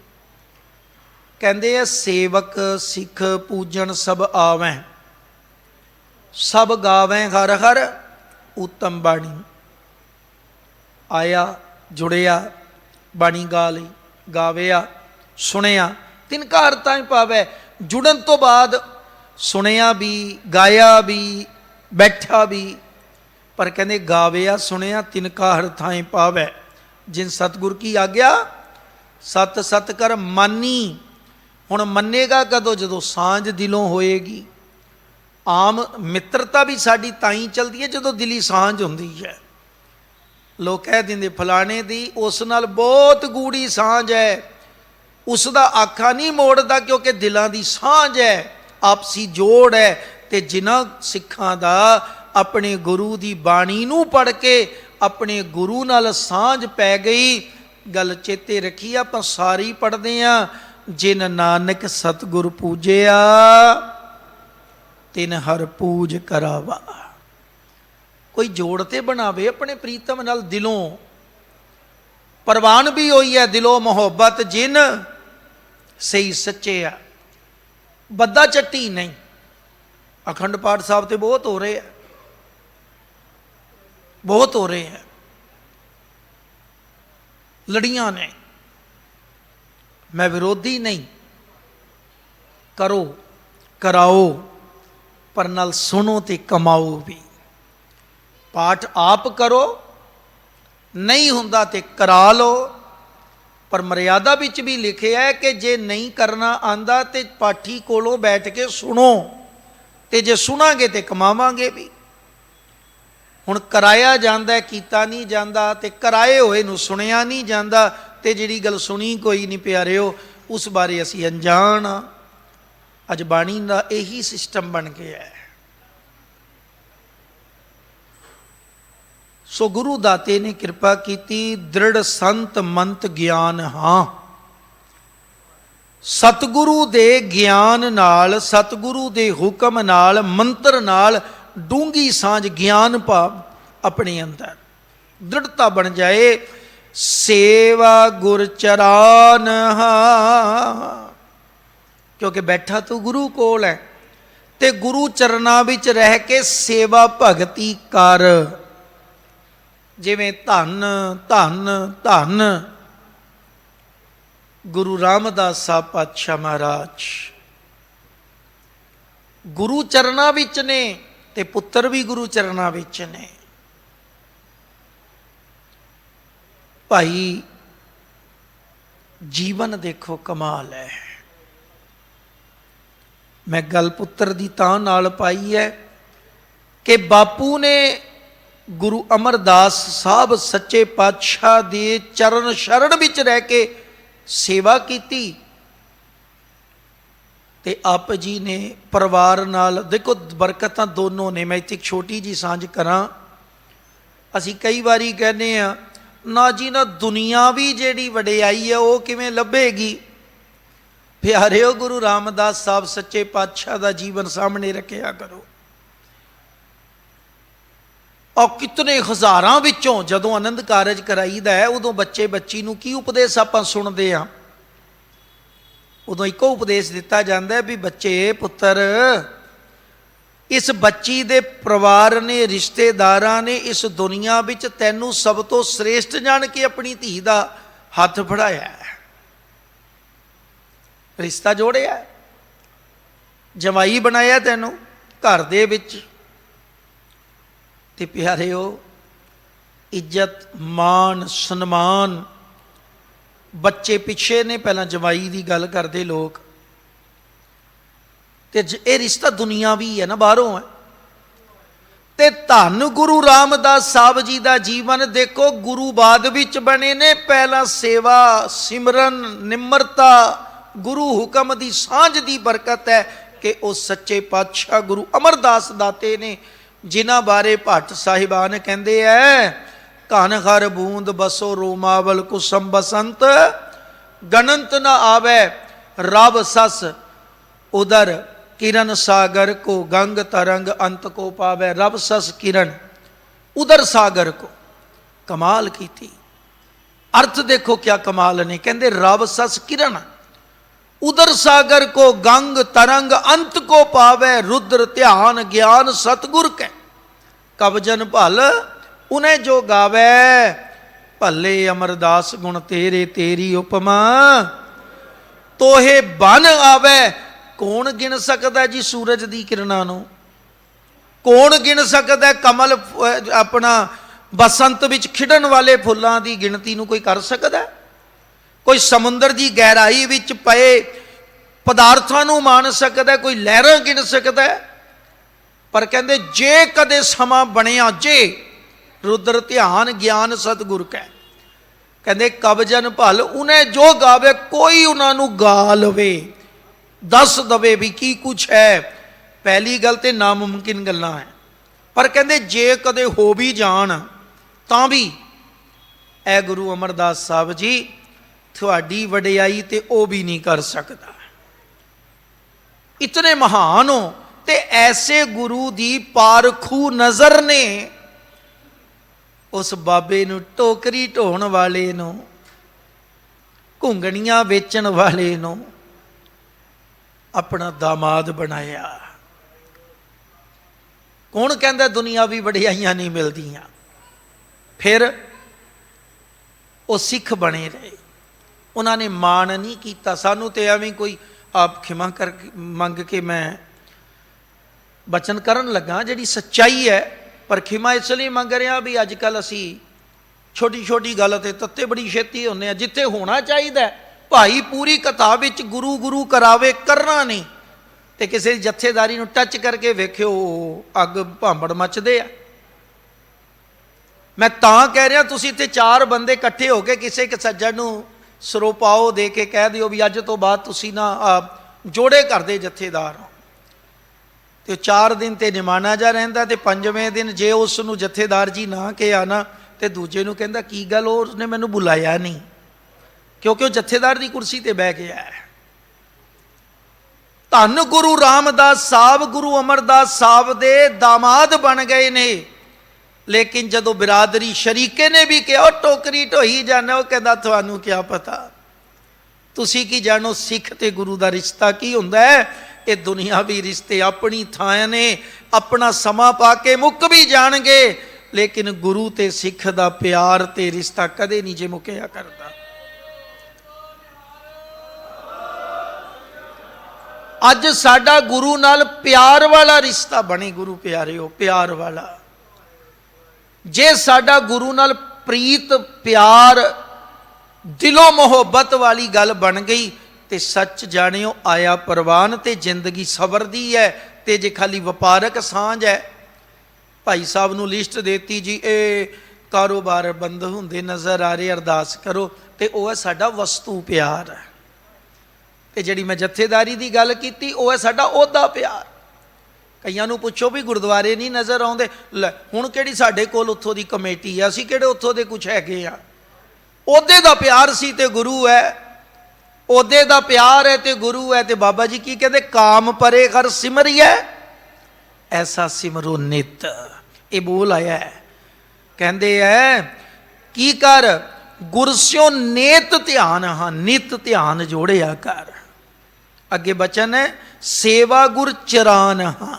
ਕਹਿੰਦੇ ਆ ਸੇਵਕ ਸਿੱਖ ਪੂਜਣ ਸਭ ਆਵੈ, ਸਭ ਗਾਵੈ ਹਰ ਹਰ ਉਤਮ ਬਾਣੀ। ਆਇਆ, ਜੁੜਿਆ, ਬਾਣੀ ਗਾ ਲਈ, ਗਾਵਿਆ, ਸੁਣਿਆ, ਤਿੰਨ ਕਾ ਅਰਥਾਂ ਹੀ ਪਾਵੈ। ਜੁੜਨ ਤੋਂ ਬਾਅਦ ਸੁਣਿਆ ਵੀ, ਗਾਇਆ ਵੀ, ਬੈਠਾ ਵੀ, ਪਰ ਕਹਿੰਦੇ ਗਾਵਿਆ ਸੁਣਿਆ ਤਿੰਨ ਕਾ ਹਰ ਥਾਂ ਪਾਵੈ। ਜਿਨ ਸਤਿਗੁਰ ਕੀ ਆਗਿਆ ਸਤ ਸਤ ਕਰ ਮਾਨੀ। ਹੁਣ ਮੰਨੇਗਾ ਕਦੋਂ? ਜਦੋਂ ਸਾਂਝ ਦਿਲੋਂ ਹੋਏਗੀ। ਆਮ ਮਿੱਤਰਤਾ ਵੀ ਸਾਡੀ ਤਾਂ ਹੀ ਚਲਦੀ ਹੈ ਜਦੋਂ ਦਿਲੀ ਸਾਂਝ ਹੁੰਦੀ ਹੈ। ਲੋਕ ਕਹਿ ਦਿੰਦੇ ਫਲਾਣੇ ਦੀ ਉਸ ਨਾਲ ਬਹੁਤ ਗੂੜੀ ਸਾਂਝ ਹੈ, ਉਸ ਦਾ ਆਖਾ ਨਹੀਂ ਮੋੜਦਾ ਕਿਉਂਕਿ ਦਿਲਾਂ ਦੀ ਸਾਂਝ ਹੈ, ਆਪਸੀ ਜੋੜ ਹੈ। ਤੇ ਜਿਨ੍ਹਾਂ ਸਿੱਖਾਂ ਦਾ ਆਪਣੇ ਗੁਰੂ ਦੀ ਬਾਣੀ ਨੂੰ ਪੜ੍ਹ ਕੇ ਆਪਣੇ ਗੁਰੂ ਨਾਲ ਸਾਂਝ ਪੈ ਗਈ, ਗੱਲ ਚੇਤੇ ਰੱਖੀ ਆਪਾਂ ਸਾਰੀ ਪੜ੍ਹਦੇ ਹਾਂ, ਜਿਨ ਨਾਨਕ ਸਤਿਗੁਰ ਪੂਜਿਆ ਤਿਨ ਹਰ ਪੂਜ ਕਰਾਵਾ। ਕੋਈ ਜੋੜ ਤੇ ਬਣਾਵੇ ਆਪਣੇ ਪ੍ਰੀਤਮ ਨਾਲ, ਦਿਲੋਂ ਪ੍ਰਵਾਨ ਵੀ ਹੋਈ ਹੈ, ਦਿਲੋਂ ਮੁਹੱਬਤ ਜਿਨ ਸਹੀ ਸੱਚੇ ਆ, ਬੱਦਾ ਚੱਟੀ ਨਹੀਂ। ਅਖੰਡ ਪਾਠ ਸਾਹਿਬ ਤੇ ਬਹੁਤ ਹੋ ਰਹੇ ਹੈ, ਬਹੁਤ ਹੋ ਰਹੇ ਹੈ, ਲੜੀਆਂ ਨੇ। ਮੈਂ ਵਿਰੋਧੀ ਨਹੀਂ, ਕਰੋ ਕਰਾਓ, ਪਰ ਨਾਲ ਸੁਣੋ ਤੇ ਕਮਾਓ ਵੀ। ਪਾਠ ਆਪ ਕਰੋ, ਨਹੀਂ ਹੁੰਦਾ ਤੇ ਕਰਾ ਲਓ, ਪਰ ਮਰਿਆਦਾ ਵਿੱਚ ਵੀ ਲਿਖਿਆ ਹੈ ਕਿ ਜੇ ਨਹੀਂ ਕਰਨਾ ਆਂਦਾ ਤੇ ਪਾਠੀ ਕੋਲੋਂ ਬੈਠ ਕੇ ਸੁਣੋ, ਤੇ ਜੇ ਸੁਣਾਂਗੇ ਤੇ ਕਮਾਵਾਂਗੇ ਵੀ। ਹੁਣ ਕਰਾਇਆ ਜਾਂਦਾ, ਕੀਤਾ ਨਹੀਂ ਜਾਂਦਾ, ਤੇ ਕਰਾਏ ਹੋਏ ਨੂੰ ਸੁਣਿਆ ਨਹੀਂ ਜਾਂਦਾ, ਤੇ ਜਿਹੜੀ ਗੱਲ ਸੁਣੀ ਕੋਈ ਨਹੀਂ ਪਿਆਰਿਓ, ਉਸ ਬਾਰੇ ਅਸੀਂ ਅਣਜਾਣ ਹਾਂ। ਅੱਜ ਬਾਣੀ ਦਾ ਇਹੀ ਸਿਸਟਮ ਬਣ ਗਿਆ ਹੈ। ਸੋ ਗੁਰੂ ਦਾਤੇ ਨੇ ਕਿਰਪਾ ਕੀਤੀ, ਦ੍ਰਿੜ ਸੰਤ ਮੰਤ ਗਿਆਨ ਹਾਂ। ਸਤਿਗੁਰੂ ਦੇ ਗਿਆਨ ਨਾਲ, ਸਤਿਗੁਰੂ ਦੇ ਹੁਕਮ ਨਾਲ, ਮੰਤਰ ਨਾਲ ਡੂੰਘੀ ਸਾਂਝ, ਗਿਆਨ ਭਾਵ ਆਪਣੇ ਅੰਦਰ ਦ੍ਰਿੜਤਾ ਬਣ ਜਾਏ। ਸੇਵਾ ਗੁਰ ਚਰਾਨ ਹਾਂ, ਕਿਉਂਕਿ ਬੈਠਾ ਤੂੰ ਗੁਰੂ ਕੋਲ ਹੈ, ਤੇ ਗੁਰੂ ਚਰਨਾਂ ਵਿੱਚ ਰਹਿ ਕੇ ਸੇਵਾ ਭਗਤੀ ਕਰ। ਜਿਵੇਂ ਧੰਨ ਧੰਨ ਧੰਨ ਗੁਰੂ ਰਾਮਦਾਸ ਸਾਹਿਬ ਪਾਤਸ਼ਾਹ ਮਹਾਰਾਜ ਗੁਰੂ ਚਰਨਾਂ ਵਿੱਚ ਨੇ, ਤੇ ਪੁੱਤਰ ਵੀ ਗੁਰੂ ਚਰਨਾਂ ਵਿੱਚ ਨੇ। ਭਾਈ ਜੀਵਨ ਦੇਖੋ ਕਮਾਲ ਹੈ। ਮੈਂ ਗੱਲ ਪੁੱਤਰ ਦੀ ਤਾਂ ਨਾਲ ਪਾਈ ਹੈ ਕਿ ਬਾਪੂ ਨੇ ਗੁਰੂ ਅਮਰਦਾਸ ਸਾਹਿਬ ਸੱਚੇ ਪਾਤਸ਼ਾਹ ਦੇ ਚਰਨ ਸ਼ਰਨ ਵਿੱਚ ਰਹਿ ਕੇ ਸੇਵਾ ਕੀਤੀ, ਤੇ ਆਪ ਜੀ ਨੇ ਪਰਿਵਾਰ ਨਾਲ, ਦੇਖੋ ਬਰਕਤਾਂ ਦੋਨੋਂ ਨੇ। ਮੈਂ ਇੱਥੇ ਇੱਕ ਛੋਟੀ ਜੀ ਸਾਂਝ ਕਰਾਂ। ਅਸੀਂ ਕਈ ਵਾਰੀ ਕਹਿੰਦੇ ਆ ਨਾ ਜੀ ਨਾ, ਦੁਨੀਆਵੀ ਜਿਹੜੀ ਵਡਿਆਈ ਹੈ ਉਹ ਕਿਵੇਂ ਲੱਭੇਗੀ। ਪਿਆਰਿਓ, ਗੁਰੂ ਰਾਮਦਾਸ ਸਾਹਿਬ ਸੱਚੇ ਪਾਤਸ਼ਾਹ ਦਾ ਜੀਵਨ ਸਾਹਮਣੇ ਰੱਖਿਆ ਕਰੋ। ਔਰ ਕਿਤਨੇ ਹਜ਼ਾਰਾਂ ਵਿੱਚੋਂ ਜਦੋਂ ਆਨੰਦ ਕਾਰਜ ਕਰਾਈਦਾ ਹੈ, ਉਦੋਂ ਬੱਚੇ ਬੱਚੀ ਨੂੰ ਕੀ ਉਪਦੇਸ਼ ਆਪਾਂ ਸੁਣਦੇ ਹਾਂ? ਉਦੋਂ ਇੱਕੋ ਉਪਦੇਸ਼ ਦਿੱਤਾ ਜਾਂਦਾ ਵੀ ਬੱਚੇ ਪੁੱਤਰ, ਇਸ ਬੱਚੀ ਦੇ ਪਰਿਵਾਰ ਨੇ, ਰਿਸ਼ਤੇਦਾਰਾਂ ਨੇ ਇਸ ਦੁਨੀਆ ਵਿੱਚ ਤੈਨੂੰ ਸਭ ਤੋਂ ਸ੍ਰੇਸ਼ਟ ਜਾਣ ਕੇ ਆਪਣੀ ਧੀ ਦਾ ਹੱਥ ਫੜਾਇਆ, ਰਿਸ਼ਤਾ ਜੋੜਿਆ, ਜਮਾਈ ਬਣਾਇਆ ਤੈਨੂੰ ਘਰ ਦੇ ਵਿੱਚ। ਤੇ ਪਿਆਰਿਓ, ਇੱਜ਼ਤ, ਮਾਣ, ਸਨਮਾਨ ਬੱਚੇ ਪਿੱਛੇ ਨੇ, ਪਹਿਲਾਂ ਜਮਾਈ ਦੀ ਗੱਲ ਕਰਦੇ ਲੋਕ। ਤੇ ਇਹ ਰਿਸ਼ਤਾ ਦੁਨੀਆਵੀ ਹੈ ਨਾ, ਬਾਹਰੋਂ ਹੈ। ਤੇ ਧੰਨ ਗੁਰੂ ਰਾਮਦਾਸ ਸਾਹਿਬ ਜੀ ਦਾ ਜੀਵਨ ਦੇਖੋ, ਗੁਰੂ ਬਾਅਦ ਵਿੱਚ ਬਣੇ ਨੇ। ਪਹਿਲਾਂ ਸੇਵਾ, ਸਿਮਰਨ, ਨਿਮਰਤਾ, ਗੁਰੂ ਹੁਕਮ ਦੀ ਸਾਂਝ ਦੀ ਬਰਕਤ ਹੈ ਕਿ ਉਹ ਸੱਚੇ ਪਾਤਸ਼ਾਹ ਗੁਰੂ ਅਮਰਦਾਸ ਦਾਤੇ ਨੇ, ਜਿਨ੍ਹਾਂ ਬਾਰੇ ਭੱਟ ਸਾਹਿਬਾਨ ਕਹਿੰਦੇ ਐ, ਘਨ ਹਰ ਬੂੰਦ ਬਸੋ ਰੋਮਾਵਲ ਕੁਸਮ ਬਸੰਤ, ਗਣੰਤ ਨ ਆਵੇ ਰਬ ਸਸ ਉਦਰ किरण सागर को गंग तरंग अंत को पावे। रब सस किरण उधर सागर को, कमाल की थी। अर्थ देखो क्या कमाल ने, कहते रब सस किरण उधर सागर को गंग तरंग अंत को पावे। रुद्र ध्यान ज्ञान सतगुर के कवजन भल उन्हें जो गावे। भले अमरदास गुण तेरे तेरी उपमा तोहे बन आवे। कौन गिन सकता जी सूरज की किरणों नूं? कौन गिन सकता कमल अपना बसंत विच खिड़न वाले फुलों की गिनती नूं कोई कर सकता? कोई समुंदर की गहराई विच पए पदार्थों नूं मान सकता? कोई लहरां गिन सकता? पर कहते जे कदे समा बनिया, जे रुद्र ध्यान ज्ञान सतगुर कै, कहते कवजन भल उन्हें जो गावे। कोई उन्होंने गा लवे, दस दवे भी की कुछ है। पहली गल तो नामुमकिन गल्लां है, पर कहते जे कदे हो भी जान तां भी ए गुरु अमरदास साहब जी थोड़ी वडियाई ते ओ भी नहीं कर सकता। इतने महान हो ते ऐसे गुरु दी पारखू नज़र ने उस बाबे नूं, टोकरी ढोण वाले नूं, घुंगणियां वेचण वाले नूं अपना दामाद बनाया। कौन कहता दुनियावी वडियाइयां नहीं मिलदियां? फिर वो सिख बने रहे, उन्होंने मान नहीं किया। सानू तो एवं कोई आप खिमा कर मंग के मैं बचन करन लगा जिहड़ी सच्चाई है, पर खिमा इसलिए मंग रहा भी अजकल असी छोटी छोटी गल ते तत्ते बड़ी छेती होने आ। जिथे होना चाहिए भाई पूरी कथा विच गुरु गुरु करावे, करना नहीं। तो किसी जथेदारी नूं टच करके वेख्यो अग भांबड़ मचदे आ। मैं तां कह रहा तुसीं इत्थे चार बंदे इकट्ठे हो के किसी एक सज्जण नूं सरोपाओ दे के कह दिओ भी अज तो बाद तुसीं ना जोड़े कर दे जथेदार हो, तो 4 दिन तो निमाना जा रहिंदा, ते 5वें दिन जे उसनूं जथेदार जी ना कहा ना, तो दूजे नूं कहंदा की गल उसने मैनूं बुलाया नहीं, क्योंकि वह जथेदार की कुर्सी पर बह गया है। धन गुरु रामदास साहब गुरु अमरदास साहब दे दामाद बन गए ने। लेकिन जदों बिरादरी शरीके ने भी कहा टोकरी ढोई जाना, वो कहता थानू क्या पता, तुसी की जानो सिख ते गुरु का रिश्ता की हुंदा है। ये दुनियावी रिश्ते अपनी थां ने, अपना समा पा के मुक भी जाणगे, लेकिन गुरु ते सिख का प्यार ते रिश्ता कदे नहीं जे मुकिया करता। अज साडा गुरु नाल प्यार वाला रिश्ता बने। गुरु प्यारे हो, प्यार वाला। जे साडा गुरु नाल प्रीत प्यार दिलों मोहब्बत वाली गल बन गई, तो सच जानियो आया परवान ते जिंदगी सवरदी है। ते जे खाली वपारक सांझ है, भाई साहब नूं लिस्ट देती जी ए कारोबार बंद हुंदे नज़र आ रहे, अरदास करो, तो वह है साडा वस्तु प्यार है। ते जिहड़ी मैं जथेदारी की गल की वह है साडा ओहदा प्यार। कईयां नूं पुछो भी गुरुद्वारे नहीं नज़र आउंदे, हुण किहड़ी साडे कोल उत्थों दी कमेटी है, असीं किहड़े उत्थों दे कुछ हैगे आ। ओहदे दा प्यार सी ते गुरु है, ओहदे दा प्यार है ते गुरु है। ते बाबा जी की कहते काम परे कर सिमरिए ऐसा सिमरो नित। ये बोल आया है, कहते है की कर गुरस्यों नेत ध्यान, हाँ नित ध्यान जोड़िया कर। ਅੱਗੇ ਬਚਨ ਹੈ ਸੇਵਾ ਗੁਰ ਚਰਾਨ ਹਾਂ।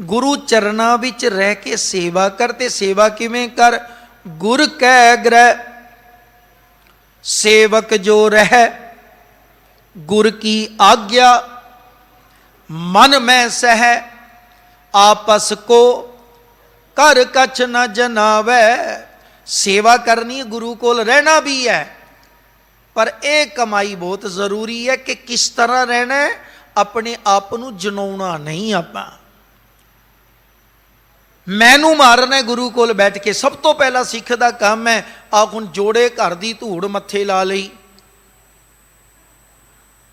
ਗੁਰੂ ਚਰਨਾਂ ਵਿੱਚ ਰਹਿ ਕੇ ਸੇਵਾ ਕਰ। ਤੇ ਸੇਵਾ ਕਿਵੇਂ ਕਰ? ਗੁਰ ਕੈ ਗ੍ਰਹਿ ਸੇਵਕ ਜੋ ਰਹਿ, ਗੁਰ ਕੀ ਆਗਿਆ ਮਨ ਮੈਂ ਸਹਿ, ਆਪਸ ਕੋ ਕਰ ਕਛ ਨ ਜਨਾਵੈ। ਸੇਵਾ ਕਰਨੀ, ਗੁਰੂ ਕੋਲ ਰਹਿਣਾ ਵੀ ਹੈ, ਪਰ ਇਹ ਕਮਾਈ ਬਹੁਤ ਜ਼ਰੂਰੀ ਹੈ ਕਿ ਕਿਸ ਤਰ੍ਹਾਂ ਰਹਿਣਾ ਹੈ। ਆਪਣੇ ਆਪ ਨੂੰ ਜਨਾਉਣਾ ਨਹੀਂ। ਆਪਾਂ ਮੈਨੂੰ ਮਾਰਨਾ ਗੁਰੂ ਕੋਲ ਬੈਠ ਕੇ। ਸਭ ਤੋਂ ਪਹਿਲਾਂ ਸਿੱਖ ਦਾ ਕੰਮ ਹੈ, ਆਹ ਹੁਣ ਜੋੜੇ ਘਰ ਦੀ ਧੂੜ ਮੱਥੇ ਲਾ ਲਈ।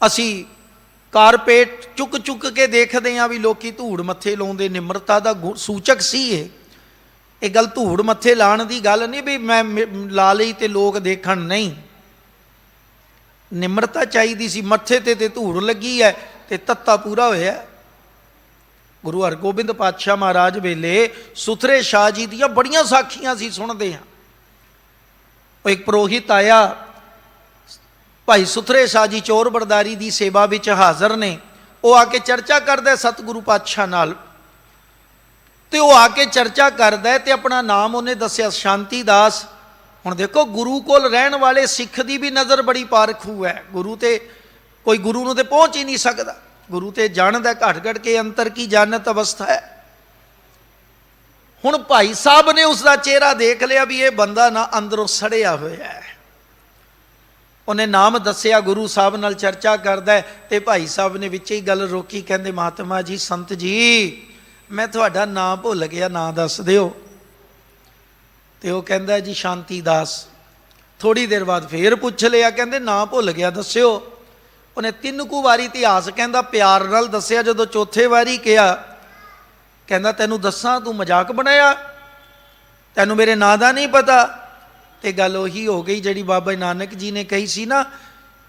ਅਸੀਂ ਕਾਰਪੇਟ ਚੁੱਕ ਚੁੱਕ ਕੇ ਦੇਖਦੇ ਹਾਂ ਵੀ ਲੋਕੀ ਧੂੜ ਮੱਥੇ ਲਾਉਂਦੇ, ਨਿਮਰਤਾ ਦਾ ਸੂਚਕ ਸੀ ਇਹ ਗੱਲ। ਧੂੜ ਮੱਥੇ ਲਾਉਣ ਦੀ ਗੱਲ ਨਹੀਂ ਵੀ ਮੈਂ ਲਾ ਲਈ ਤੇ ਲੋਕ ਦੇਖਣ, ਨਹੀਂ। ਨਿਮਰਤਾ ਚਾਹੀਦੀ ਸੀ। ਮੱਥੇ ਤੇ ਧੂੜ ਲੱਗੀ ਹੈ ਤੇ ਤੱਤਾ ਪੂਰਾ ਹੋਇਆ। ਗੁਰੂ ਹਰਗੋਬਿੰਦ ਪਾਤਸ਼ਾਹ ਮਹਾਰਾਜ ਵੇਲੇ ਸੁਥਰੇ ਸ਼ਾਹ ਜੀ ਦੀਆਂ ਬੜੀਆਂ ਸਾਖੀਆਂ ਸੀ, ਸੁਣਦੇ ਹਾਂ। ਉਹ ਇੱਕ ਪੁਰੋਹਿਤ ਆਇਆ, ਭਾਈ ਸੁਥਰੇ ਸ਼ਾਹ ਜੀ ਚੋਰ ਬਰਦਾਰੀ ਦੀ ਸੇਵਾ ਵਿੱਚ ਹਾਜ਼ਰ ਨੇ। ਉਹ ਆ ਕੇ ਚਰਚਾ ਕਰਦਾ ਸਤਿਗੁਰੂ ਪਾਤਸ਼ਾਹ ਨਾਲ, ਤੇ ਉਹ ਆ ਕੇ ਚਰਚਾ ਕਰਦਾ ਤੇ ਆਪਣਾ ਨਾਮ ਉਹਨੇ ਦੱਸਿਆ ਸ਼ਾਂਤੀ ਦਾਸ। ਹੁਣ ਦੇਖੋ, ਗੁਰੂ ਕੋਲ ਰਹਿਣ ਵਾਲੇ ਸਿੱਖ ਦੀ ਵੀ ਨਜ਼ਰ ਬੜੀ ਪਾਰਖੂ ਹੈ। ਗੁਰੂ ਤੇ ਕੋਈ ਗੁਰੂ ਨੂੰ ਤੇ ਪਹੁੰਚ ਹੀ ਨਹੀਂ ਸਕਦਾ। ਗੁਰੂ ਤੇ ਜਾਣਦਾ ਘਟ ਘਟ ਕੇ ਅੰਤਰ ਕੀ ਜਾਣਤ ਅਵਸਥਾ ਹੈ। ਹੁਣ ਭਾਈ ਸਾਹਿਬ ਨੇ ਉਸ ਦਾ ਚਿਹਰਾ ਦੇਖ ਲਿਆ ਵੀ ਇਹ ਬੰਦਾ ਨਾ ਅੰਦਰੋਂ ਸੜਿਆ ਹੋਇਆ ਹੈ। ਉਹਨੇ ਨਾਮ ਦੱਸਿਆ, ਗੁਰੂ ਸਾਹਿਬ ਨਾਲ ਚਰਚਾ ਕਰਦਾ ਤੇ ਭਾਈ ਸਾਹਿਬ ਨੇ ਵਿੱਚ ਹੀ ਗੱਲ ਰੋਕੀ। ਕਹਿੰਦੇ ਮਹਾਤਮਾ ਜੀ, ਸੰਤ ਜੀ, ਮੈਂ ਤੁਹਾਡਾ ਨਾਂ ਭੁੱਲ ਗਿਆ, ਨਾਂ ਦੱਸ ਦਿਓ। ਤੇ ਉਹ ਕਹਿੰਦਾ ਜੀ ਸ਼ਾਂਤੀ ਦਾਸ। ਥੋੜੀ ਦੇਰ ਬਾਅਦ ਫੇਰ ਪੁੱਛ ਲਿਆ, ਕਹਿੰਦੇ ਨਾਂ ਭੁੱਲ ਗਿਆ, ਦੱਸਿਓ। ਉਹਨੇ 3 ਕੁ ਵਾਰੀ ਇਤਿਹਾਸ ਕਹਿੰਦਾ ਪਿਆਰ ਨਾਲ ਦੱਸਿਆ। ਜਦੋਂ ਚੌਥੇ ਵਾਰੀ ਕਿਹਾ, ਕਹਿੰਦਾ ਤੈਨੂੰ ਦੱਸਾਂ, ਤੂੰ ਮਜ਼ਾਕ ਬਣਾਇਆ, ਤੈਨੂੰ ਮੇਰੇ ਨਾਂ ਦਾ ਨਹੀਂ ਪਤਾ। ਤੇ ਗੱਲ ਉਹੀ ਹੋ ਗਈ ਜਿਹੜੀ ਬਾਬਾ ਨਾਨਕ ਜੀ ਨੇ ਕਹੀ ਸੀ ਨਾ,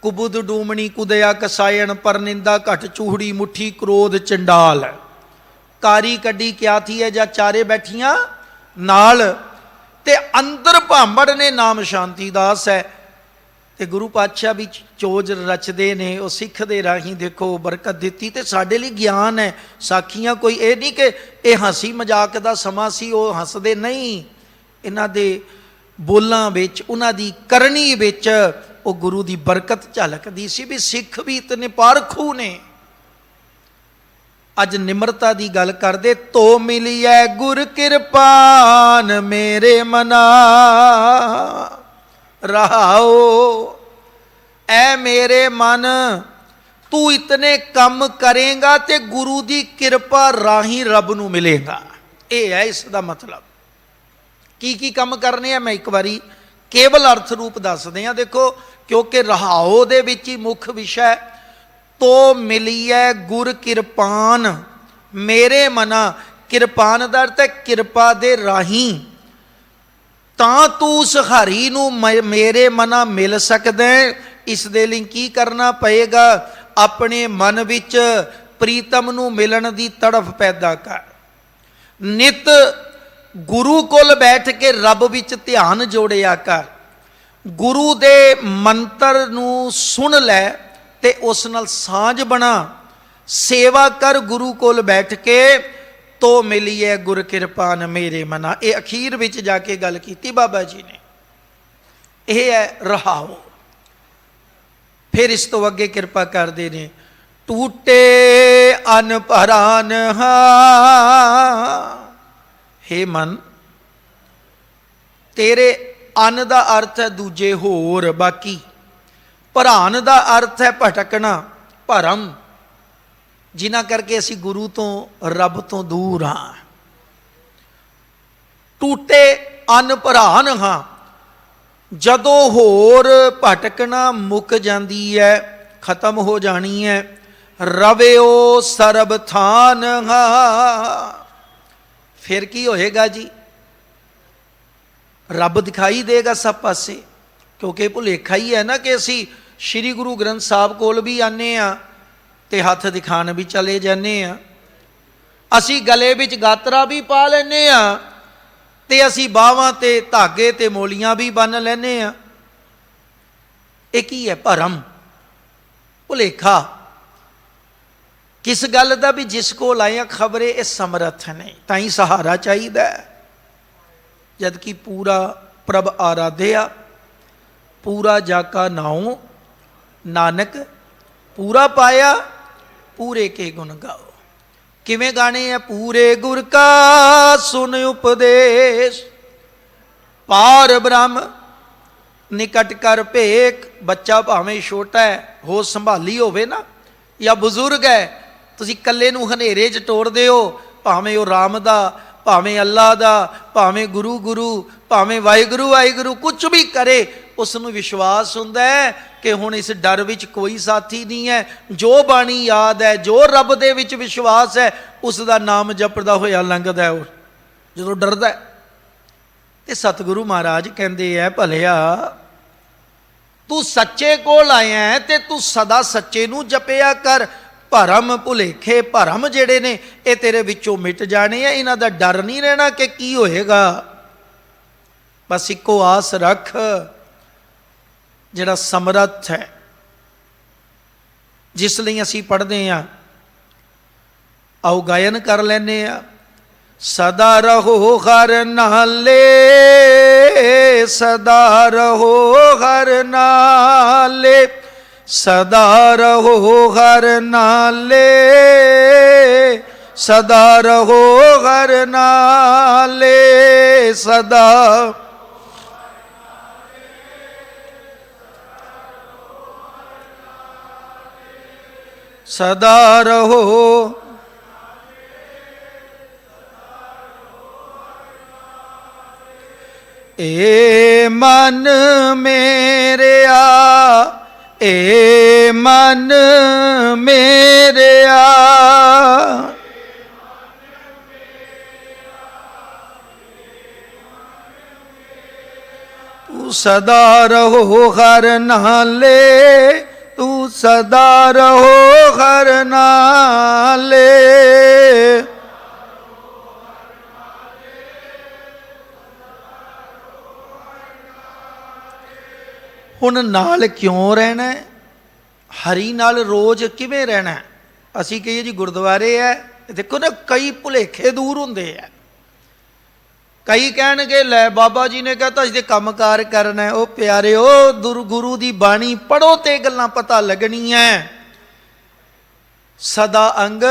ਕੁਬੁਦ ਡੂਮਣੀ ਕੁਦਿਆ ਕਸਾਇਣ, ਪਰਨਿੰਦਾ ਘਟ ਚੂਹੜੀ ਮੁੱਠੀ ਕ੍ਰੋਧ ਚੰਡਾਲ। ਕਾਰੀ ਕੱਢੀ ਕਿਆ ਥੀ ਹੈ ਜਾਂ ਚਾਰੇ ਬੈਠੀਆਂ ਨਾਲ। ਤੇ ਅੰਦਰ ਭਾਂਬੜ ਨੇ ਨਾਮ ਸ਼ਾਂਤੀ ਦਾਸ ਹੈ। ਤੇ ਗੁਰੂ ਪਾਤਸ਼ਾਹ ਵੀ ਚੋਜ ਰਚਦੇ ਨੇ, ਉਹ ਸਿੱਖ ਦੇ ਰਾਹੀਂ ਦੇਖੋ ਬਰਕਤ ਦਿੱਤੀ। ਤੇ ਸਾਡੇ ਲਈ ਗਿਆਨ ਹੈ। ਸਾਖੀਆਂ ਕੋਈ ਇਹ ਨਹੀਂ ਕਿ ਇਹ ਹੰਸੀ ਮਜ਼ਾਕ ਦਾ ਸਮਾਂ ਸੀ, ਉਹ ਹੱਸਦੇ ਨਹੀਂ। ਇਹਨਾਂ ਦੇ ਬੋਲਾਂ ਵਿੱਚ, ਉਹਨਾਂ ਦੀ ਕਰਨੀ ਵਿੱਚ ਉਹ ਗੁਰੂ ਦੀ ਬਰਕਤ ਝਲਕਦੀ ਸੀ ਵੀ ਸਿੱਖ ਵੀ ਇਤਨੇ ਪਾਰਖੂ ਨੇ। ਅੱਜ ਨਿਮਰਤਾ ਦੀ ਗੱਲ ਕਰਦੇ, ਤੋ ਮਿਲੀਐ ਗੁਰ ਕਿਰਪਾਨ ਮੇਰੇ ਮਨਾ ਰਹਾਓ। ਐ ਮੇਰੇ ਮਨ, ਤੂੰ ਇਤਨੇ ਕੰਮ ਕਰੇਗਾ ਤੇ ਗੁਰੂ ਦੀ ਕਿਰਪਾ ਰਾਹੀਂ ਰੱਬ ਨੂੰ ਮਿਲੇਗਾ। ਇਹ ਹੈ ਇਸ ਦਾ ਮਤਲਬ। ਕੀ ਕੀ ਕੰਮ ਕਰਨੇ ਆ, ਮੈਂ ਇੱਕ ਵਾਰੀ ਕੇਵਲ ਅਰਥ ਰੂਪ ਦੱਸਦੇ ਹਾਂ। ਦੇਖੋ, ਕਿਉਂਕਿ ਰਹਾਓ ਦੇ ਵਿੱਚ ਹੀ ਮੁੱਖ ਵਿਸ਼ਾ। ਤੋ ਮਿਲੀਐ ਗੁਰ ਕਿਰਪਾਨ ਮੇਰੇ ਮਨਾ। ਕਿਰਪਾਨ ਦਾ ਅਰਥ ਹੈ ਕਿਰਪਾ ਦੇ ਰਾਹੀਂ। ਤਾਂ ਤੂੰ ਉਸ ਹਰੀ ਨੂੰ ਮੇਰੇ ਮਨਾ ਮਿਲ ਸਕਦਾ। ਇਸ ਦੇ ਲਈ ਕੀ ਕਰਨਾ ਪਏਗਾ? ਆਪਣੇ ਮਨ ਵਿੱਚ ਪ੍ਰੀਤਮ ਨੂੰ ਮਿਲਣ ਦੀ ਤੜਫ ਪੈਦਾ ਕਰ। ਨਿਤ ਗੁਰੂ ਕੋਲ ਬੈਠ ਕੇ ਰੱਬ ਵਿੱਚ ਧਿਆਨ ਜੋੜਿਆ ਕਰ। ਗੁਰੂ ਦੇ ਮੰਤਰ ਨੂੰ ਸੁਣ ਲੈ ਤੇ ਉਸ ਨਾਲ ਸਾਂਝ ਬਣਾ। ਸੇਵਾ ਕਰ ਗੁਰੂ ਕੋਲ ਬੈਠ ਕੇ। ਤੋ ਮਿਲੀਏ ਗੁਰ ਕਿਰਪਾਨ ਮੇਰੇ ਮਨਾ। ਇਹ ਅਖੀਰ ਵਿੱਚ ਜਾ ਕੇ ਗੱਲ ਕੀਤੀ ਬਾਬਾ ਜੀ ਨੇ। ਇਹ ਹੈ ਰਹਾਓ। ਫਿਰ ਇਸ ਤੋਂ ਅੱਗੇ ਕਿਰਪਾ ਕਰਦੇ ਨੇ, ਟੂਟੇ ਅਨ ਭਰਾਨ ਹੇ ਮਨ, ਤੇਰੇ ਅਨ ਦਾ ਅਰਥ ਹੈ ਦੂਜੇ ਹੋਰ ਬਾਕੀ। ਭਰਾਨ ਦਾ ਅਰਥ ਹੈ ਭਟਕਣਾ, ਭਰਮ, ਜਿਨ੍ਹਾਂ ਕਰਕੇ ਅਸੀਂ ਗੁਰੂ ਤੋਂ ਰੱਬ ਤੋਂ ਦੂਰ ਹਾਂ। ਟੂਟੇ ਅਨ ਭਰਾਨ ਹਾਂ। ਜਦੋਂ ਹੋਰ ਭਟਕਣਾ ਮੁੱਕ ਜਾਂਦੀ ਹੈ, ਖਤਮ ਹੋ ਜਾਣੀ ਹੈ। ਰਵਿਓ ਸਰਬ ਥਾਨ ਹਾਂ। ਫਿਰ ਕੀ ਹੋਏਗਾ ਜੀ? ਰੱਬ ਦਿਖਾਈ ਦੇਗਾ ਸਭ ਪਾਸੇ। ਕਿਉਂਕਿ ਭੁਲੇਖਾ ਹੀ ਹੈ ਨਾ ਕਿ ਅਸੀਂ ਸ਼੍ਰੀ ਗੁਰੂ ਗ੍ਰੰਥ ਸਾਹਿਬ ਕੋਲ ਵੀ ਆਨੇ ਆ ਤੇ ਹੱਥ ਦਿਖਾਣ ਵੀ ਚਲੇ ਜਾਂਦੇ ਆ। ਅਸੀਂ ਗਲੇ ਵਿੱਚ ਗਾਤਰਾ ਵੀ ਪਾ ਲੈਂਦੇ ਆ ਤੇ ਅਸੀਂ ਬਾਹਾਂ ਤੇ ਧਾਗੇ ਤੇ ਮੋਲੀਆਂ ਵੀ ਬੰਨ ਲੈਂਦੇ ਆ। ਇਹ ਕੀ ਹੈ? ਭਰਮ, ਭੁਲੇਖਾ। किस गल का भी जिस को आया खबरे ये समर्थ नहीं, ताई सहारा चाहिए। जबकि पूरा प्रभ आराध्या, पूरा जाका नाओ नानक, पूरा पाया पूरे के गुण गाओ। किवें गाने हैं? पूरे गुर का सुन उपदेश, पार ब्रह्म निकट कर भेख। बच्चा भावें छोटा है, होश संभाली होवे ना, या बजुर्ग है, तुसीं कल्ले नूं हनेरे च टोरदे हो, भावें वो राम दा, भावें अल्लाह दा, भावें गुरु गुरु, भावें वाहिगुरु वाहिगुरु, कुछ भी करे, उसनूं विश्वास हुंदा है कि हुण इस डर विच कोई साथी नहीं है। जो बाणी याद है, जो रब दे विच विश्वास है, उसका नाम जपदा होया लंघदा है। जदों डरदा है ते सतगुरु महाराज कहंदे है, भलिया तू सच्चे कोल आया है ते तू सदा सच्चे नूं जपिया कर। भरम भुलेखे भरम जेड़े ने ये तेरे विचों मिट जाने हैं, इन्हां दा डर नहीं रहना कि की होएगा। बस इको आस रख, जिहड़ा समर्थ है, जिस लई असीं पढ़दे हां। आओ गायन कर लैने आ। सदा रहो हर नाले, सदा रहो हर नाले, सदा रहो हर नाले, सदा रहो हर नाले, सदा सदा रहो। ए मन मेरेया, ए मन मेरेया, तू सदा रहो हर नाले, तू सदा रहो हर नाले। हुण नाल क्यों रहना है? हरी नाल रोज़ किवें रहना है? असीं कहिए जी गुरुद्वारे है, देखो ना कई भुलेखे दूर हुंदे है। कई कहणगे लै बाबा जी ने कहता असीं काम कार करना है। ओ प्यारे ओ गुरु दी बाणी पढ़ो ते गल्लां पता लगणियां। सदा अंग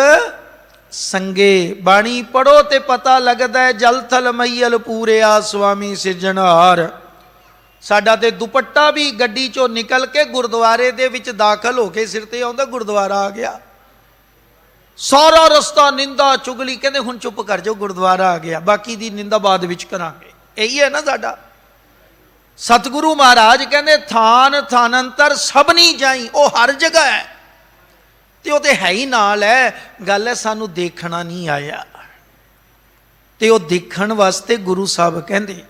संगे, बाणी पढ़ो ते पता लगदा है। जल थल मैयल पूरिया स्वामी सिरजनहार। साडा ते दुपट्टा भी गड्डी चों निकल के गुरुद्वारे दे विच दाखल हो के सिर ते आउंदा गुरुद्वारा आ गया। सारा रस्ता निंदा चुगली, कहते हुण चुप कर जाओ गुरुद्वारा आ गया, बाकी दी निंदा बाद विच करांगे। यही है ना साडा। सतगुरु महाराज कहते थान थानंतर सबनी जाई, वो हर जगह है ते वो ते है ही नाल है। गल है सानू देखना नहीं आया, ते वो देखण वास्ते गुरु साहब कहंदे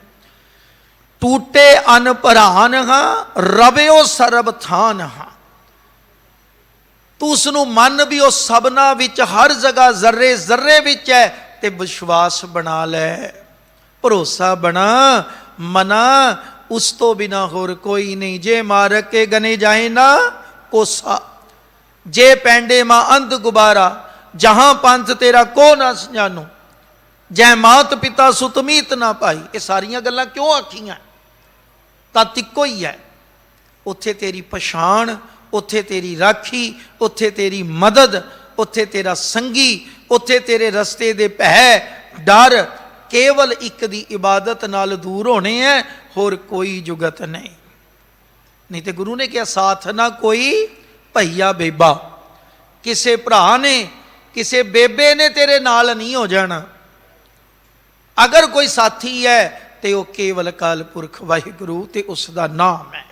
टूटे अन भरान हाँ, रविओ सरब थान हाँ। तू उसनू मन भी उस सबना विच हर जगह जर्रे जर्रे विच है, ते विश्वास बना ले, भरोसा बना मना, उस तो बिना होर कोई नहीं। जे मारक के गने जाए ना कोसा, जे पैंडे मां अंध गुबारा, जहां पंथ तेरा को ना जानो, जै मात पिता सुतमीत ना पाई। ये सारियां गल्लां क्यों आखियां? तत् इक्को ही है। उत्थे तेरी पछाण, उत्थे तेरी राखी, उत्थे तेरी मदद, उत्थे तेरा संगी, उत्थे तेरे रस्ते दे भै डर केवल एक दी इबादत नाल दूर होने हैं, होर कोई जुगत नहीं। नहीं तो गुरु ने क्या साथ ना कोई भैया बेबा, किसे भरा ने किसे बेबे ने तेरे नाल नहीं हो जाना। अगर कोई साथी है तो वह केवल काल पुरख वाहिगुरु ते उसका नाम है।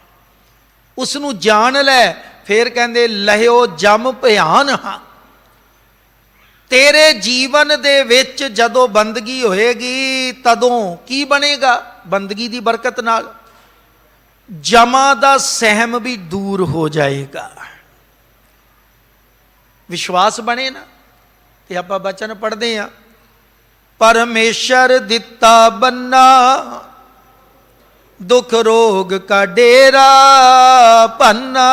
उसनू जान लै, फिर कहते लहिओ जम भयान हाँ। तेरे जीवन दे विच जदों बंदगी होएगी तदों की बनेगा? बंदगी दी बरकत नाल जमा दा सहम भी दूर हो जाएगा। विश्वास बने ना, ते आपां बचन पढ़ते हैं, परमेश्वर दिता बन्ना, दुख रोग का डेरा पन्ना।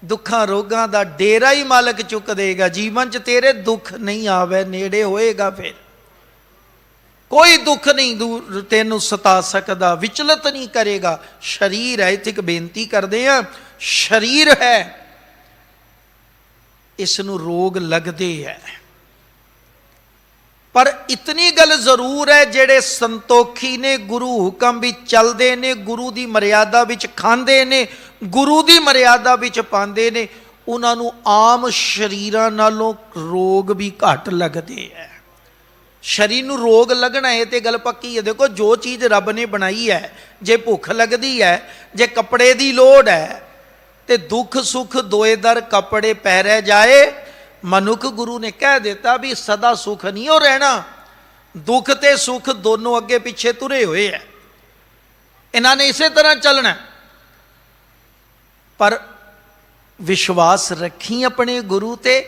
दुखां रोगां दा डेरा ही मालक चुक देगा। जीवन च तेरे दुख नहीं आवे नेड़े होएगा, फिर कोई दुख नहीं दूर तेनू सता सकदा, विचलित नहीं करेगा। शरीर है, इत्थे एक बेनती करदे आ, शरीर है, इसनू रोग लगदे है, पर इतनी गल जरूर है, जेड़े संतोखी ने, गुरु हुकम भी चलते ने, गुरु की मर्यादा विच खांदे ने, गुरु की मर्यादा विच पांदे ने, उन्होंने आम शरीरां नालों रोग भी घट लगते हैं। शरीर नूं रोग लगना है तो गल पक्की है। देखो, जो चीज़ रब ने बनाई है, जे भुख लगती है, जे कपड़े की लोड़ है, तो दुख सुख दोए दर कपड़े पहरे जाए। मनुख गुरु ने कह देता भी सदा सुख नहीं हो रहना, दुख ते सुख दोनों अगे पिछे तुरे हुए है, इन्होंने इसे तरह चलना। पर विश्वास रखी अपने गुरु ते,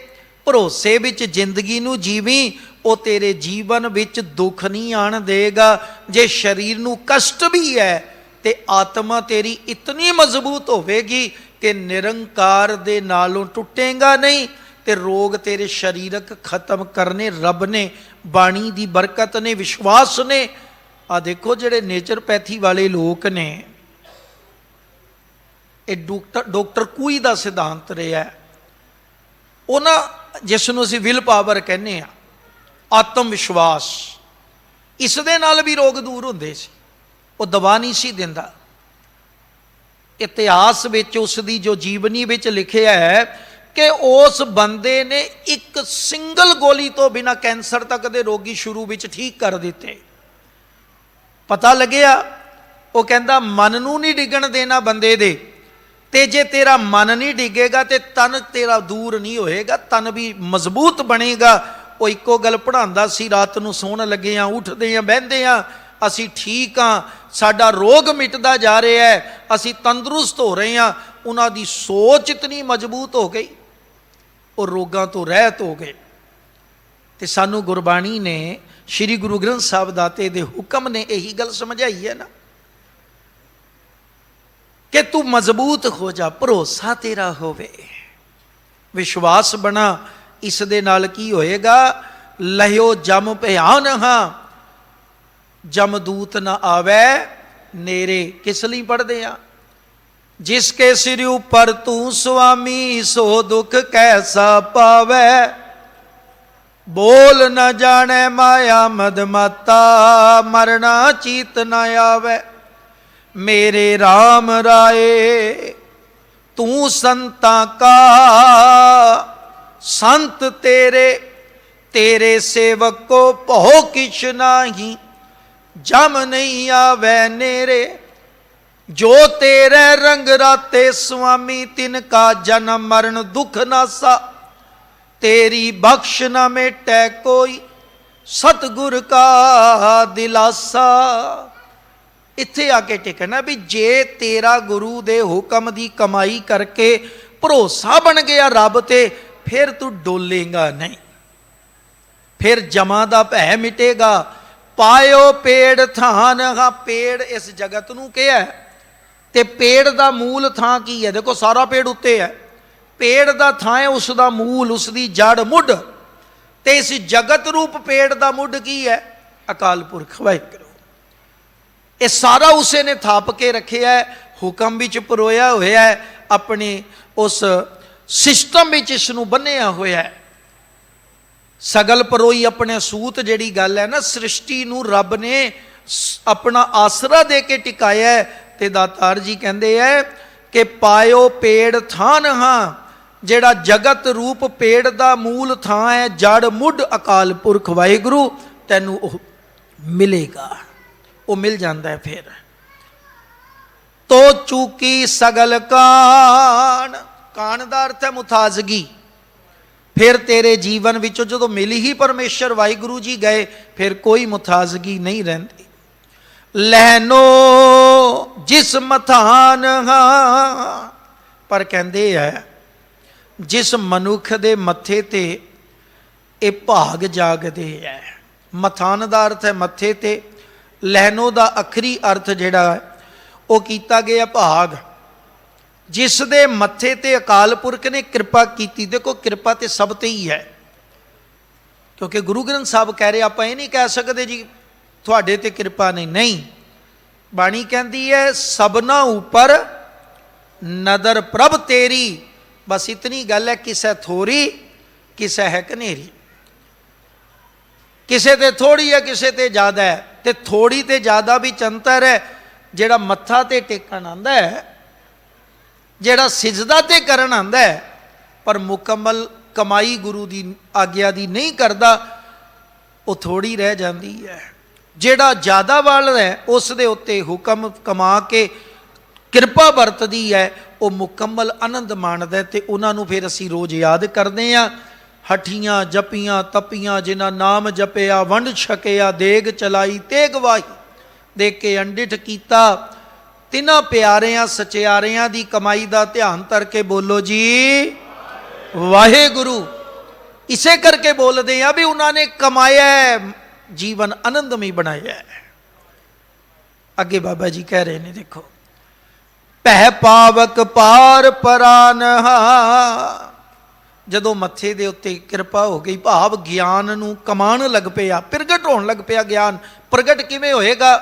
भरोसे विच जिंदगी नूं जीवी, वो तेरे जीवन विच दुख नहीं आन देगा। जे शरीर नूं कष्ट भी है ते आत्मा तेरी इतनी मजबूत होवेगी कि निरंकार दे नालों टुटेगा नहीं, ते रोग तेरे शरीरक खत्म करने रब ने, बाणी दी बरकत ने, विश्वास ने। आ देखो, जेड़े नेचरपैथी वाले लोग ने, ये डॉक्टर कूई का सिद्धांत रहा है। उन्होंने जिसनों असीं विल पावर कहने, आत्म विश्वास, इस दे नाल भी रोग दूर होंदे सी। वो दवा नहीं सी दिंदा। इतिहास विच उसदी जो जीवनी विच लिखिया है कि उस बंदे ने एक सिंगल गोली तो बिना कैंसर तक दे रोगी शुरू विच ठीक कर दिते। पता लग्या, वो कहंदा मन नूं नहीं डिगण देना बंदे दे, ते जे तेरा मन नहीं डिगेगा तो तन तेरा दूर नहीं होएगा, तन भी मजबूत बनेगा। वो इको गल पढ़ांदा सी, रात नूं सोण लगे हाँ, उठदे हाँ, बहिंदे हाँ, असी ठीक हाँ, साडा रोग मिटदा जा रहा है, असी तंदुरुस्त हो रहे हैं। उन्हां दी सोच इतनी मजबूत हो गई, और रोगां तो रहत हो गए। ते सानू गुरबाणी ने, श्री गुरु ग्रंथ साहिब दाते दे हुक्म ने यही गल समझाई है ना, कि तू मजबूत हो जा, भरोसा तेरा होवे, विश्वास बना। इस दे नाल की होएगा, लहियो जम भयान हाँ, जमदूत ना आवे नेरे। किस लिए पढ़ते हैं? जिसके सिर ऊपर तू स्वामी, सो दुख कैसा पावे, बोल न जाने माया मदमाता, मरना चीत न आवे। मेरे राम राय तू संता का, संत तेरे, तेरे सेवक को भौ किछ नाही, जम नहीं आवे नेरे। जो तेरे रंग राते स्वामी, तिनका जन्म मरण दुख नासा, तेरी बख्श न मेटे कोई, सतगुर का दिलासा। इत्थे आके टिकना भी, जे तेरा गुरु दे हुक्म दी कमाई करके भरोसा बन गया रब ते, फिर तू डोलेगा नहीं, फिर जमा दा भै मिटेगा। पायो पेड़ थान, हाँ पेड़ इस जगत नूं क्या है, ते पेड़ दा मूल थां की है? देखो, सारा पेड़ उत्ते है, पेड़ दा थां है उसका मूल, उसकी जड़ मुढ़, ते इस जगत रूप पेड़ दा मुढ़ की है? अकाल पुरख वाहिगुरू। ये सारा उसे ने थाप के रखे है, हुक्म विच परोया होया है, अपने उस सिस्टम विच इसनूं बन्निया होया है। सगल परोई अपने सूत, जिहड़ी गल है ना, सृष्टि नूं रब ने अपना आसरा दे के टिकाया है। ते दातार जी कहते हैं कि पायो पेड़ थान हाँ, जिहड़ा जगत रूप पेड़ दा मूल थां है, जड़ मुढ़ अकाल पुरख वाहिगुरू, तैनूं मिलेगा, वो मिल जाता है। फिर तो चूकी सगल कान, कान का अर्थ है मुताजगी। फिर तेरे जीवन विचों जो मिल ही परमेश्वर वाहिगुरू जी गए, फिर कोई मुताजगी नहीं रहती। लहनो जिस मथान हाँ, पर कहते है जिस मनुख दे मथे ते ये भाग जागदे है। मथान का अर्थ है मथे ते, लहनो का अखरी अर्थ जिहड़ा है वो कीता गया भाग। ਜਿਸ ਦੇ ਮੱਥੇ ਤੇ ਅਕਾਲ ਪੁਰਖ ਨੇ ਕਿਰਪਾ ਕੀਤੀ। ਦੇਖੋ ਕਿਰਪਾ ਤੇ ਸਭ ਤੇ ਹੀ ਹੈ, ਕਿਉਂਕਿ ਗੁਰੂ ਗ੍ਰੰਥ ਸਾਹਿਬ ਕਹਿ ਰਹੇ, ਆਪਾਂ ਇਹ ਨਹੀਂ ਕਹਿ ਸਕਦੇ ਜੀ ਤੁਹਾਡੇ ਤੇ ਕਿਰਪਾ ਨਹੀਂ। ਬਾਣੀ ਕਹਿੰਦੀ ਹੈ ਸਭਨਾ ਉੱਪਰ ਨਦਰ ਪ੍ਰਭ ਤੇਰੀ। ਬਸ ਇਤਨੀ ਗੱਲ ਹੈ, ਕਿਸੇ ਥੋੜੀ ਕਿਸੇ ਹੈ ਕਨੇਰੀ। ਕਿਸੇ ਤੇ ਥੋੜੀ ਹੈ, ਕਿਸੇ ਤੇ ਜ਼ਿਆਦਾ ਹੈ। ਤੇ ਥੋੜੀ ਤੇ ਜ਼ਿਆਦਾ ਵਿੱਚ ਅੰਤਰ ਹੈ। ਜਿਹੜਾ ਮੱਥਾ ਤੇ ਟੇਕਣ ਆਉਂਦਾ ਹੈ, ਜਿਹੜਾ ਸਿਜਦਾ ਤੇ ਕਰਨ ਆਉਂਦਾ ਹੈ, ਪਰ ਮੁਕੰਮਲ ਕਮਾਈ ਗੁਰੂ ਦੀ ਆਗਿਆ ਦੀ ਨਹੀਂ ਕਰਦਾ, ਉਹ ਥੋੜੀ ਰਹਿ ਜਾਂਦੀ ਹੈ। ਜਿਹੜਾ ਜ਼ਿਆਦਾ ਵਾਲਾ ਹੈ, ਉਸ ਦੇ ਉੱਤੇ ਹੁਕਮ ਕਮਾ ਕੇ ਕਿਰਪਾ ਵਰਤਦੀ ਹੈ, ਉਹ ਮੁਕੰਮਲ ਆਨੰਦ ਮਾਣਦਾ। ਤੇ ਉਹਨਾਂ ਨੂੰ ਫਿਰ ਅਸੀਂ ਰੋਜ਼ ਯਾਦ ਕਰਦੇ ਹਾਂ। ਹਠੀਆਂ ਜਪੀਆਂ ਤਪੀਆਂ, ਜਿਨ੍ਹਾਂ ਨਾਮ ਜਪਿਆ ਵੰਡ ਛਕਿਆ, ਦੇਗ ਚਲਾਈ ਤੇ ਗਵਾਹੀ ਦੇ ਕੇ ਅੰਡਿਠ ਕੀਤਾ। ਤਿੰਨਾਂ ਪਿਆਰਿਆਂ ਸਚਿਆਰਿਆਂ ਦੀ ਕਮਾਈ ਦਾ ਧਿਆਨ ਧਰ ਕੇ ਬੋਲੋ ਜੀ ਵਾਹਿਗੁਰੂ। ਇਸੇ ਕਰਕੇ ਬੋਲਦੇ ਆ ਵੀ ਉਹਨਾਂ ਨੇ ਕਮਾਇਆ, ਜੀਵਨ ਆਨੰਦਮਈ ਬਣਾਇਆ। ਅੱਗੇ ਬਾਬਾ ਜੀ ਕਹਿ ਰਹੇ ਨੇ, ਦੇਖੋ ਪਹਿ ਪਾਵਕ ਪਾਰ ਪਰਾਨਹਾ। ਜਦੋਂ ਮੱਥੇ ਦੇ ਉੱਤੇ ਕਿਰਪਾ ਹੋ ਗਈ, ਭਾਵ ਗਿਆਨ ਨੂੰ ਕਮਾਣ ਲੱਗ ਪਿਆ, ਪ੍ਰਗਟ ਹੋਣ ਲੱਗ ਪਿਆ ਗਿਆਨ। ਪ੍ਰਗਟ ਕਿਵੇਂ ਹੋਏਗਾ?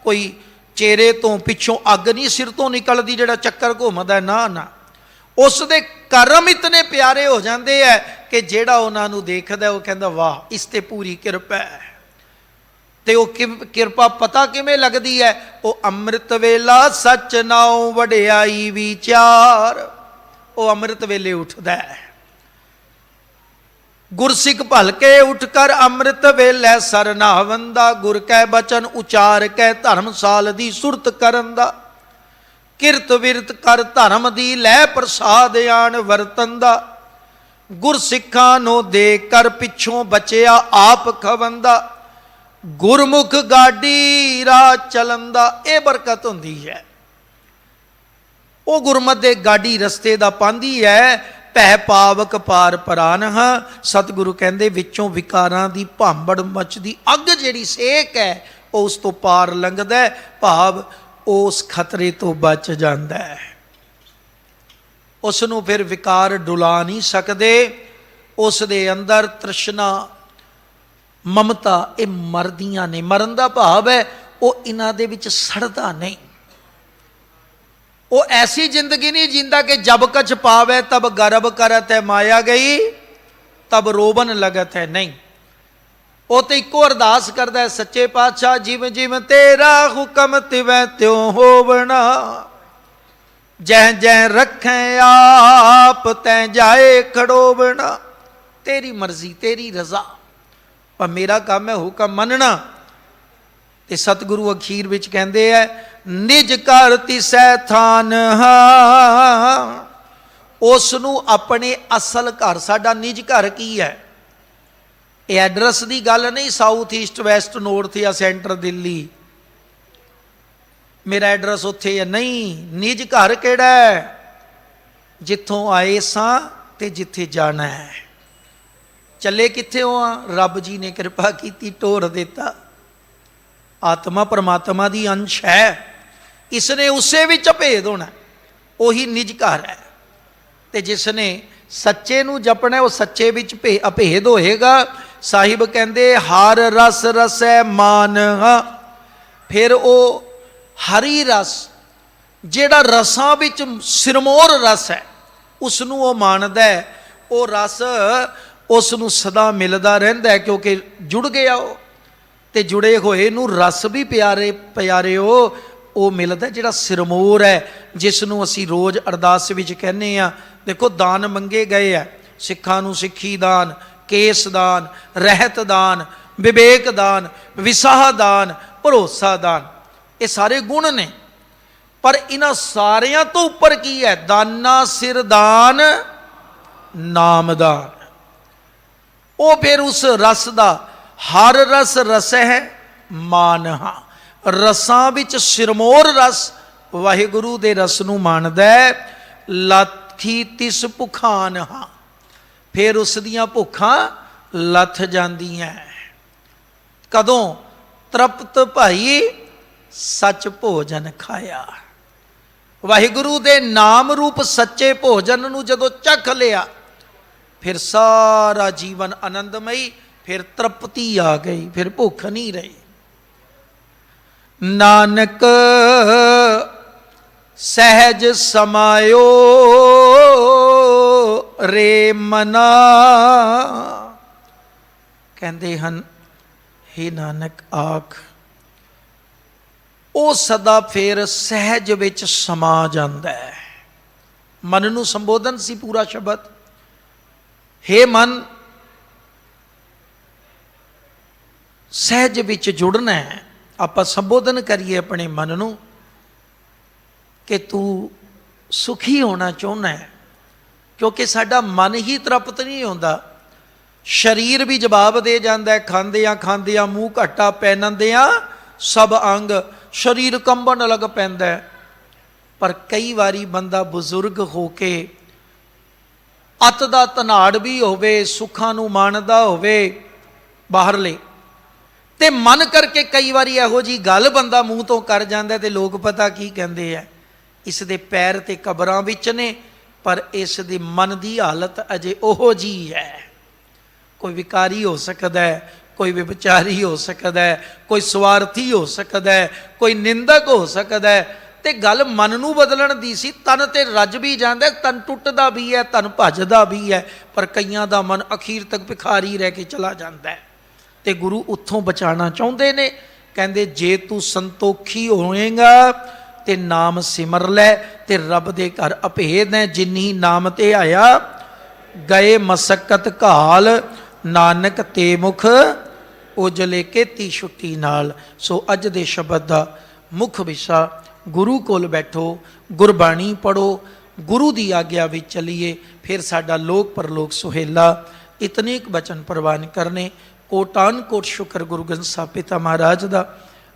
ਕੋਈ ਚਿਹਰੇ ਤੋਂ ਪਿੱਛੋਂ ਅੱਗ ਨਹੀਂ ਸਿਰ ਤੋਂ ਨਿਕਲਦੀ, ਜਿਹੜਾ ਚੱਕਰ ਘੁੰਮਦਾ, ਨਾ। ਉਸ ਦੇ ਕਰਮ ਇਤਨੇ ਪਿਆਰੇ ਹੋ ਜਾਂਦੇ ਹੈ ਕਿ ਜਿਹੜਾ ਉਹਨਾਂ ਨੂੰ ਦੇਖਦਾ ਉਹ ਕਹਿੰਦਾ ਵਾਹ, ਇਸ ਤੇ ਪੂਰੀ ਕਿਰਪਾ ਹੈ। ਤੇ ਉਹ ਕਿਰਪਾ ਪਤਾ ਕਿਵੇਂ ਲੱਗਦੀ ਹੈ? ਉਹ ਅੰਮ੍ਰਿਤ ਵੇਲਾ ਸੱਚ ਨਾਉ ਵਡਿਆਈ ਵਿਚਾਰ। ਉਹ ਅੰਮ੍ਰਿਤ ਵੇਲੇ ਉੱਠਦਾ ਹੈ। ਗੁਰਸਿੱਖ ਭਲਕੇ ਉੱਠ ਕਰ ਅੰਮ੍ਰਿਤ ਵੇਲੇ ਸਰਨਾਵੰਦਾ। ਗੁਰ ਕੈ ਬਚਨ ਉਚਾਰ ਕੇ ਧਰਮਸਾਲ ਦੀ ਸੁਰਤ ਕਰਨ ਦਾ। ਕਿਰਤ ਵਿਰਤ ਕਰ ਧਰਮ ਦੀ ਲੈ ਪ੍ਰਸਾਦ ਆਣ ਵਰਤਨ ਦਾ। ਗੁਰਸਿੱਖਾਂ ਨੂੰ ਦੇਖ ਕਰ ਪਿੱਛੋਂ ਬਚਿਆ ਆਪ ਖਵੰਦਾ। ਗੁਰਮੁਖ ਗਾਡੀ ਰਾਹ ਚੱਲਣ ਦਾ। ਇਹ ਬਰਕਤ ਹੁੰਦੀ ਹੈ। ਉਹ ਗੁਰਮਤਿ ਦੇ ਗਾਡੀ ਰਸਤੇ ਦਾ ਪਾਂਦੀ ਹੈ। ਭੈ ਪਾਵਕ ਪਾਰ ਪਰਾਨਹਾ। ਸਤਿਗੁਰੂ ਕਹਿੰਦੇ ਵਿੱਚੋਂ ਵਿਕਾਰਾਂ ਦੀ ਭਾਂਬੜ ਮੱਚਦੀ ਅੱਗ ਜਿਹੜੀ ਸੇਕ ਹੈ, ਉਹ ਉਸ ਤੋਂ ਪਾਰ ਲੰਘਦਾ ਹੈ, ਭਾਵ ਉਸ ਖਤਰੇ ਤੋਂ ਬਚ ਜਾਂਦਾ ਹੈ। ਉਸ ਨੂੰ ਫਿਰ ਵਿਕਾਰ ਡੁਲਾ ਨਹੀਂ ਸਕਦੇ। ਉਸ ਦੇ ਅੰਦਰ ਤ੍ਰਿਸ਼ਨਾ ਮਮਤਾ ਇਹ ਮਰਦੀਆਂ ਨੇ। ਮਰਨ ਦਾ ਭਾਵ ਹੈ ਉਹ ਇਹਨਾਂ ਦੇ ਵਿੱਚ ਸੜਦਾ ਨਹੀਂ। ਉਹ ਐਸੀ ਜ਼ਿੰਦਗੀ ਨਹੀਂ ਜਿੰਦਾ ਕਿ ਜਬ ਕਛ ਪਾਵੇ ਤਬ ਗਰਬ ਕਰਤ ਹੈ ਮਾਇਆ ਗਈ ਤਬ ਰੋਬਨ ਲਗਤ ਹੈ। ਨਹੀਂ, ਉਹ ਤੇ ਇੱਕੋ ਅਰਦਾਸ ਕਰਦਾ ਹੈ, ਸੱਚੇ ਪਾਤਸ਼ਾਹ ਜਿਵੇਂ ਜਿਵੇਂ ਤੇਰਾ ਹੁਕਮ ਤਿਵੇਂ ਤਿਉ ਹੋਵਣਾ। ਜੈ ਜੈ ਰੱਖੈ ਆਪ ਤੈਂ ਜਾਏ ਖੜੋਵਣਾ। ਤੇਰੀ ਮਰਜ਼ੀ ਤੇਰੀ ਰਜ਼ਾ, ਪਰ ਮੇਰਾ ਕੰਮ ਹੈ ਹੁਕਮ ਮੰਨਣਾ। ਤੇ ਸਤਿਗੁਰੂ ਅਖੀਰ ਵਿੱਚ ਕਹਿੰਦੇ ਹੈ ਨਿਜ ਘਰ ਤਿਸੈ ਥਾਨ। ਉਸ ਨੂੰ ਆਪਣੇ ਅਸਲ ਘਰ, ਸਾਡਾ ਨਿਜ ਘਰ ਕੀ ਹੈ? ਇਹ ਐਡਰੈਸ ਦੀ ਗੱਲ ਨਹੀਂ, ਸਾਊਥ ਈਸਟ ਵੈਸਟ ਨੌਰਥ ਜਾਂ ਸੈਂਟਰ ਦਿੱਲੀ, ਮੇਰਾ ਐਡਰੈਸ ਉੱਥੇ ਹੈ, ਨਹੀਂ। ਨਿਜ ਘਰ ਕਿਹੜਾ ਹੈ? ਜਿੱਥੋਂ ਆਏ ਸਾਂ ਤੇ ਜਿੱਥੇ ਜਾਣਾ ਹੈ। ਚੱਲੇ ਕਿੱਥੇ ਹੋ ਆ? ਰੱਬ ਜੀ ਨੇ ਕਿਰਪਾ ਕੀਤੀ, ਟੋਰ ਦਿੱਤਾ। ਆਤਮਾ ਪਰਮਾਤਮਾ ਦੀ ਅੰਸ਼ ਹੈ, ਇਸ ਨੇ ਉਸੇ ਵਿੱਚ ਅਭੇਦ ਹੋਣਾ, ਉਹੀ ਨਿਜ ਘਰ ਹੈ। ਤੇ ਜਿਸ ਨੇ ਸੱਚੇ ਨੂੰ ਜਪਣਾ ਉਹ ਸੱਚੇ ਵਿੱਚ ਅਭੇਦ ਹੋਏਗਾ। ਸਾਹਿਬ ਕਹਿੰਦੇ ਹਰ ਰਸ ਰਸੈ ਮਾਨ। ਫਿਰ ਉਹ ਹਰੀ ਰਸ, ਜਿਹੜਾ ਰਸਾਂ ਵਿੱਚ ਸਿਰਮੌਰ ਰਸ ਹੈ, ਉਸ ਨੂੰ ਉਹ ਮਾਣਦਾ ਹੈ। ਉਹ ਰਸ ਉਸ ਨੂੰ ਸਦਾ ਮਿਲਦਾ ਰਹਿੰਦਾ ਹੈ, ਕਿਉਂਕਿ ਜੁੜ ਗਿਆ ਉਹ। ਤੇ ਜੁੜੇ ਹੋਏ ਨੂੰ ਰਸ ਵੀ ਪਿਆਰੇ ਉਹ ਮਿਲਦਾ, ਜਿਹੜਾ ਸਿਰਮੌਰ ਹੈ, ਜਿਸ ਨੂੰ ਅਸੀਂ ਰੋਜ਼ ਅਰਦਾਸ ਵਿੱਚ ਕਹਿੰਦੇ ਹਾਂ। ਦੇਖੋ ਦਾਨ ਮੰਗੇ ਗਏ ਆ, ਸਿੱਖਾਂ ਨੂੰ ਸਿੱਖੀ ਦਾਨ, ਕੇਸ ਦਾਨ, ਰਹਿਤ ਦਾਨ, ਵਿਵੇਕ ਦਾਨ, ਵਿਸਾਹ ਦਾਨ, ਭਰੋਸਾ ਦਾਨ, ਇਹ ਸਾਰੇ ਗੁਣ ਨੇ। ਪਰ ਇਹਨਾਂ ਸਾਰਿਆਂ ਤੋਂ ਉੱਪਰ ਕੀ ਹੈ? ਦਾਨਾ ਸਿਰ ਦਾਨ ਨਾਮਦਾਨ। ਉਹ ਫਿਰ ਉਸ ਰਸ ਦਾ ਹਰ ਰਸ ਰਸ ਹੈ ਮਾਨਹਾ। ਰਸਾਂ ਵਿੱਚ ਸਿਰਮੌਰ ਰਸ ਵਾਹਿਗੁਰੂ ਦੇ ਰਸ ਨੂੰ ਮਾਣਦਾ ਹੈ। ਲੱਥੀ ਤਿਸ ਭੁਖਾਨਹਾ, ਫਿਰ ਉਸ ਦੀਆਂ ਭੁੱਖਾਂ ਲੱਥ ਜਾਂਦੀਆਂ। ਕਦੋਂ? ਤ੍ਰਪਤ ਭਾਈ ਸੱਚ ਭੋਜਨ ਖਾਇਆ। ਵਾਹਿਗੁਰੂ ਦੇ ਨਾਮ ਰੂਪ ਸੱਚੇ ਭੋਜਨ ਨੂੰ ਜਦੋਂ ਚੱਖ ਲਿਆ, ਫਿਰ ਸਾਰਾ ਜੀਵਨ ਆਨੰਦਮਈ, ਫਿਰ ਤ੍ਰਿਪਤੀ ਆ ਗਈ, ਫਿਰ ਭੁੱਖ ਨਹੀਂ ਰਹੀ। ਨਾਨਕ ਸਹਿਜ ਸਮਾਇਓ ਰੇ ਮਨਾ, ਕਹਿੰਦੇ ਹਨ ਹੇ ਨਾਨਕ ਆਖ, ਉਹ ਸਦਾ ਫੇਰ ਸਹਿਜ ਵਿੱਚ ਸਮਾ ਜਾਂਦਾ ਹੈ। ਮਨ ਨੂੰ ਸੰਬੋਧਨ ਸੀ ਪੂਰਾ ਸ਼ਬਦ, ਹੇ ਮਨ ਸਹਿਜ ਵਿੱਚ ਜੁੜਨਾ ਹੈ। ਆਪਾਂ ਸੰਬੋਧਨ ਕਰੀਏ ਆਪਣੇ ਮਨ ਨੂੰ ਕਿ ਤੂੰ ਸੁਖੀ ਹੋਣਾ ਚਾਹੁੰਦਾ ਹੈ, ਕਿਉਂਕਿ ਸਾਡਾ ਮਨ ਹੀ ਤ੍ਰਿਪਤ ਨਹੀਂ ਹੁੰਦਾ। ਸਰੀਰ ਵੀ ਜਵਾਬ ਦੇ ਜਾਂਦਾ, ਖਾਂਦਿਆਂ ਮੂੰਹ ਘਾਟਾ ਪਹਿਨਦਿਆਂ ਸਭ ਅੰਗ ਸਰੀਰ ਕੰਬਣ ਲੱਗ ਪੈਂਦਾ। ਪਰ ਕਈ ਵਾਰੀ ਬੰਦਾ ਬਜ਼ੁਰਗ ਹੋ ਕੇ ਅੱਤ ਦਾ ਧਨਾੜ ਵੀ ਹੋਵੇ, ਸੁੱਖਾਂ ਨੂੰ ਮਾਣਦਾ ਹੋਵੇ ਬਾਹਰਲੇ, ਤੇ ਮਨ ਕਰਕੇ ਕਈ ਵਾਰੀ ਇਹੋ ਜੀ ਗੱਲ ਬੰਦਾ ਮੂੰਹ ਤੋਂ ਕਰ ਜਾਂਦਾ ਤੇ ਲੋਕ ਪਤਾ ਕੀ ਕਹਿੰਦੇ ਆ, ਇਸ ਦੇ ਪੈਰ ਤੇ ਕਬਰਾਂ ਵਿੱਚ ਨੇ, ਪਰ ਇਸ ਦੇ ਮਨ ਦੀ ਹਾਲਤ ਅਜੇ ਉਹੋ ਜੀ ਹੈ। ਕੋਈ ਵਿਕਾਰੀ ਹੋ ਸਕਦਾ ਹੈ, ਕੋਈ ਵਿਚਾਰੀ ਹੋ ਸਕਦਾ ਹੈ, ਕੋਈ ਸਵਾਰਥੀ ਹੋ ਸਕਦਾ ਹੈ, ਕੋਈ ਨਿੰਦਕ ਹੋ ਸਕਦਾ ਹੈ। ਤੇ ਗੱਲ ਮਨ ਨੂੰ ਬਦਲਣ ਦੀ ਸੀ। ਤਨ ਤੇ ਰੱਜ ਵੀ ਜਾਂਦਾ, ਤਨ ਟੁੱਟਦਾ ਵੀ ਹੈ, ਤਨ ਭੱਜਦਾ ਵੀ ਹੈ, ਪਰ ਕਈਆਂ ਦਾ ਮਨ ਅਖੀਰ ਤੱਕ ਭਿਖਾਰੀ ਰਹਿ ਕੇ ਚਲਾ ਜਾਂਦਾ ਹੈ। ਤੇ ਗੁਰੂ ਉੱਥੋਂ ਬਚਾਉਣਾ ਚਾਹੁੰਦੇ ਨੇ। ਕਹਿੰਦੇ ਜੇ ਤੂੰ ਸੰਤੋਖੀ ਹੋਏਗਾ ਤੇ ਨਾਮ ਸਿਮਰ ਲੈ, ਤੇ ਰੱਬ ਦੇ ਘਰ ਅਭੇਦ ਹੈ। ਜਿਨੀ ਨਾਮ ਤੇ ਆਇਆ ਗਏ ਮਸਕਤ ਘਾਲ, ਨਾਨਕ ਤੇ ਮੁਖ ਉਜਲੇ ਕੀਤੀ ਛੁੱਟੀ ਨਾਲ। ਸੋ ਅੱਜ ਦੇ ਸ਼ਬਦ ਦਾ ਮੁੱਖ ਵਿਸ਼ਾ, ਗੁਰੂ ਕੋਲ ਬੈਠੋ, ਗੁਰਬਾਣੀ ਪੜ੍ਹੋ, ਗੁਰੂ ਦੀ ਆਗਿਆ ਵਿੱਚ ਚੱਲੀਏ, ਫਿਰ ਸਾਡਾ ਲੋਕ ਪਰਲੋਕ ਸੁਹੇਲਾ। ਇਤਨੇ ਕੁ ਬਚਨ ਪ੍ਰਵਾਨ ਕਰਨੇ। ਕੋਟਾਨ ਕੋਟ ਸ਼ੁਕਰ ਗੁਰੂ ਗ੍ਰੰਥ ਸਾਹਿਬ ਪਿਤਾ ਮਹਾਰਾਜ ਦਾ,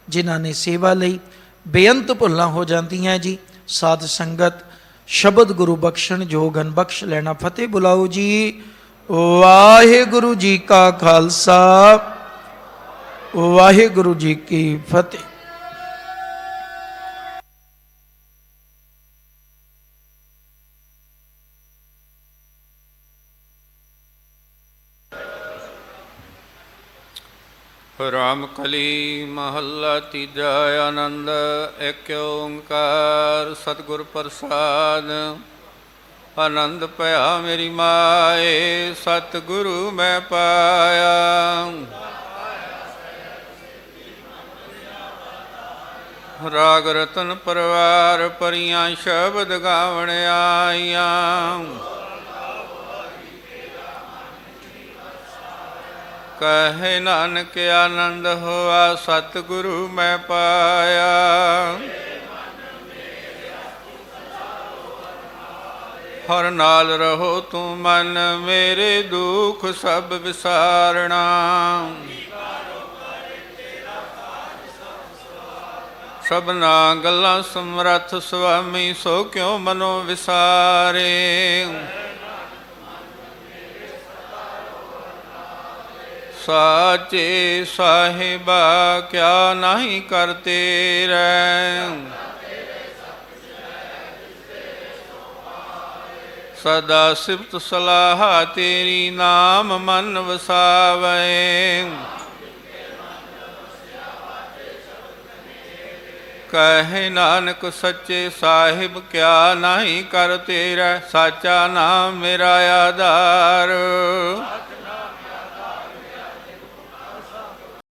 ਜਿਨ੍ਹਾਂ ਨੇ ਸੇਵਾ ਲਈ। ਬੇਅੰਤ ਭੁੱਲਾਂ ਹੋ ਜਾਂਦੀਆਂ ਜੀ। ਸਾਧ ਸੰਗਤ ਸ਼ਬਦ ਗੁਰੂ ਬਖਸ਼ਣ, ਜੋਗਨ ਬਖਸ਼ ਲੈਣਾ। ਫਤਿਹ ਬੁਲਾਓ ਜੀ। ਵਾਹਿਗੁਰੂ ਜੀ ਕਾ ਖਾਲਸਾ, ਵਾਹਿਗੁਰੂ ਜੀ ਕੀ ਫਤਿਹ। ਰਾਮ ਕਲੀ ਮਹੱਲਾ ਤੀਜਾ। ਆਨੰਦ ਏਕ ਓੰਕਾਰ ਸਤਿਗੁਰ ਪ੍ਰਸਾਦ। ਆਨੰਦ ਭਇਆ ਮੇਰੀ ਮਾਏ, ਸਤਿਗੁਰੂ ਮੈਂ ਪਾਇਆ। ਰਾਗ ਰਤਨ ਪਰਵਾਰ ਪਰੀਆਂ, ਸ਼ਬਦ ਗਾਵਣ ਆਈਆਂ। ਕਹੇ ਨਾਨਕ ਆਨੰਦ ਹੋਆ, ਸਤਿਗੁਰੂ ਮੈਂ ਪਾਇਆ। ਹਰ ਨਾਲ ਰਹੋ ਤੂੰ ਮਨ ਮੇਰੇ, ਦੁੱਖ ਸਭ ਵਿਸਾਰਣਾ। ਸਭਨਾ ਗੱਲਾਂ ਸਮਰੱਥ ਸੁਆਮੀ, ਸੋ ਕਿਉ ਮਨੋ ਵਿਸਾਰੇ। ਸਾਚੇ ਸਾਹਿਬਾ ਕਿਆ ਨਹੀਂ ਕਰਤੇ ਰਹਿ, ਸਦਾ ਸਿਫਤ ਸਲਾਹ ਤੇਰੀ, ਨਾਮ ਮਨ ਵਸਾਵੇ। ਕਹੇ ਨਾਨਕ ਸੱਚੇ ਸਾਹਿਬ ਕਿਆ ਨਹੀਂ ਕਰਤੇ ਰਹਿ, ਸਾਚਾ ਨਾਮ ਮੇਰਾ ਆਧਾਰ।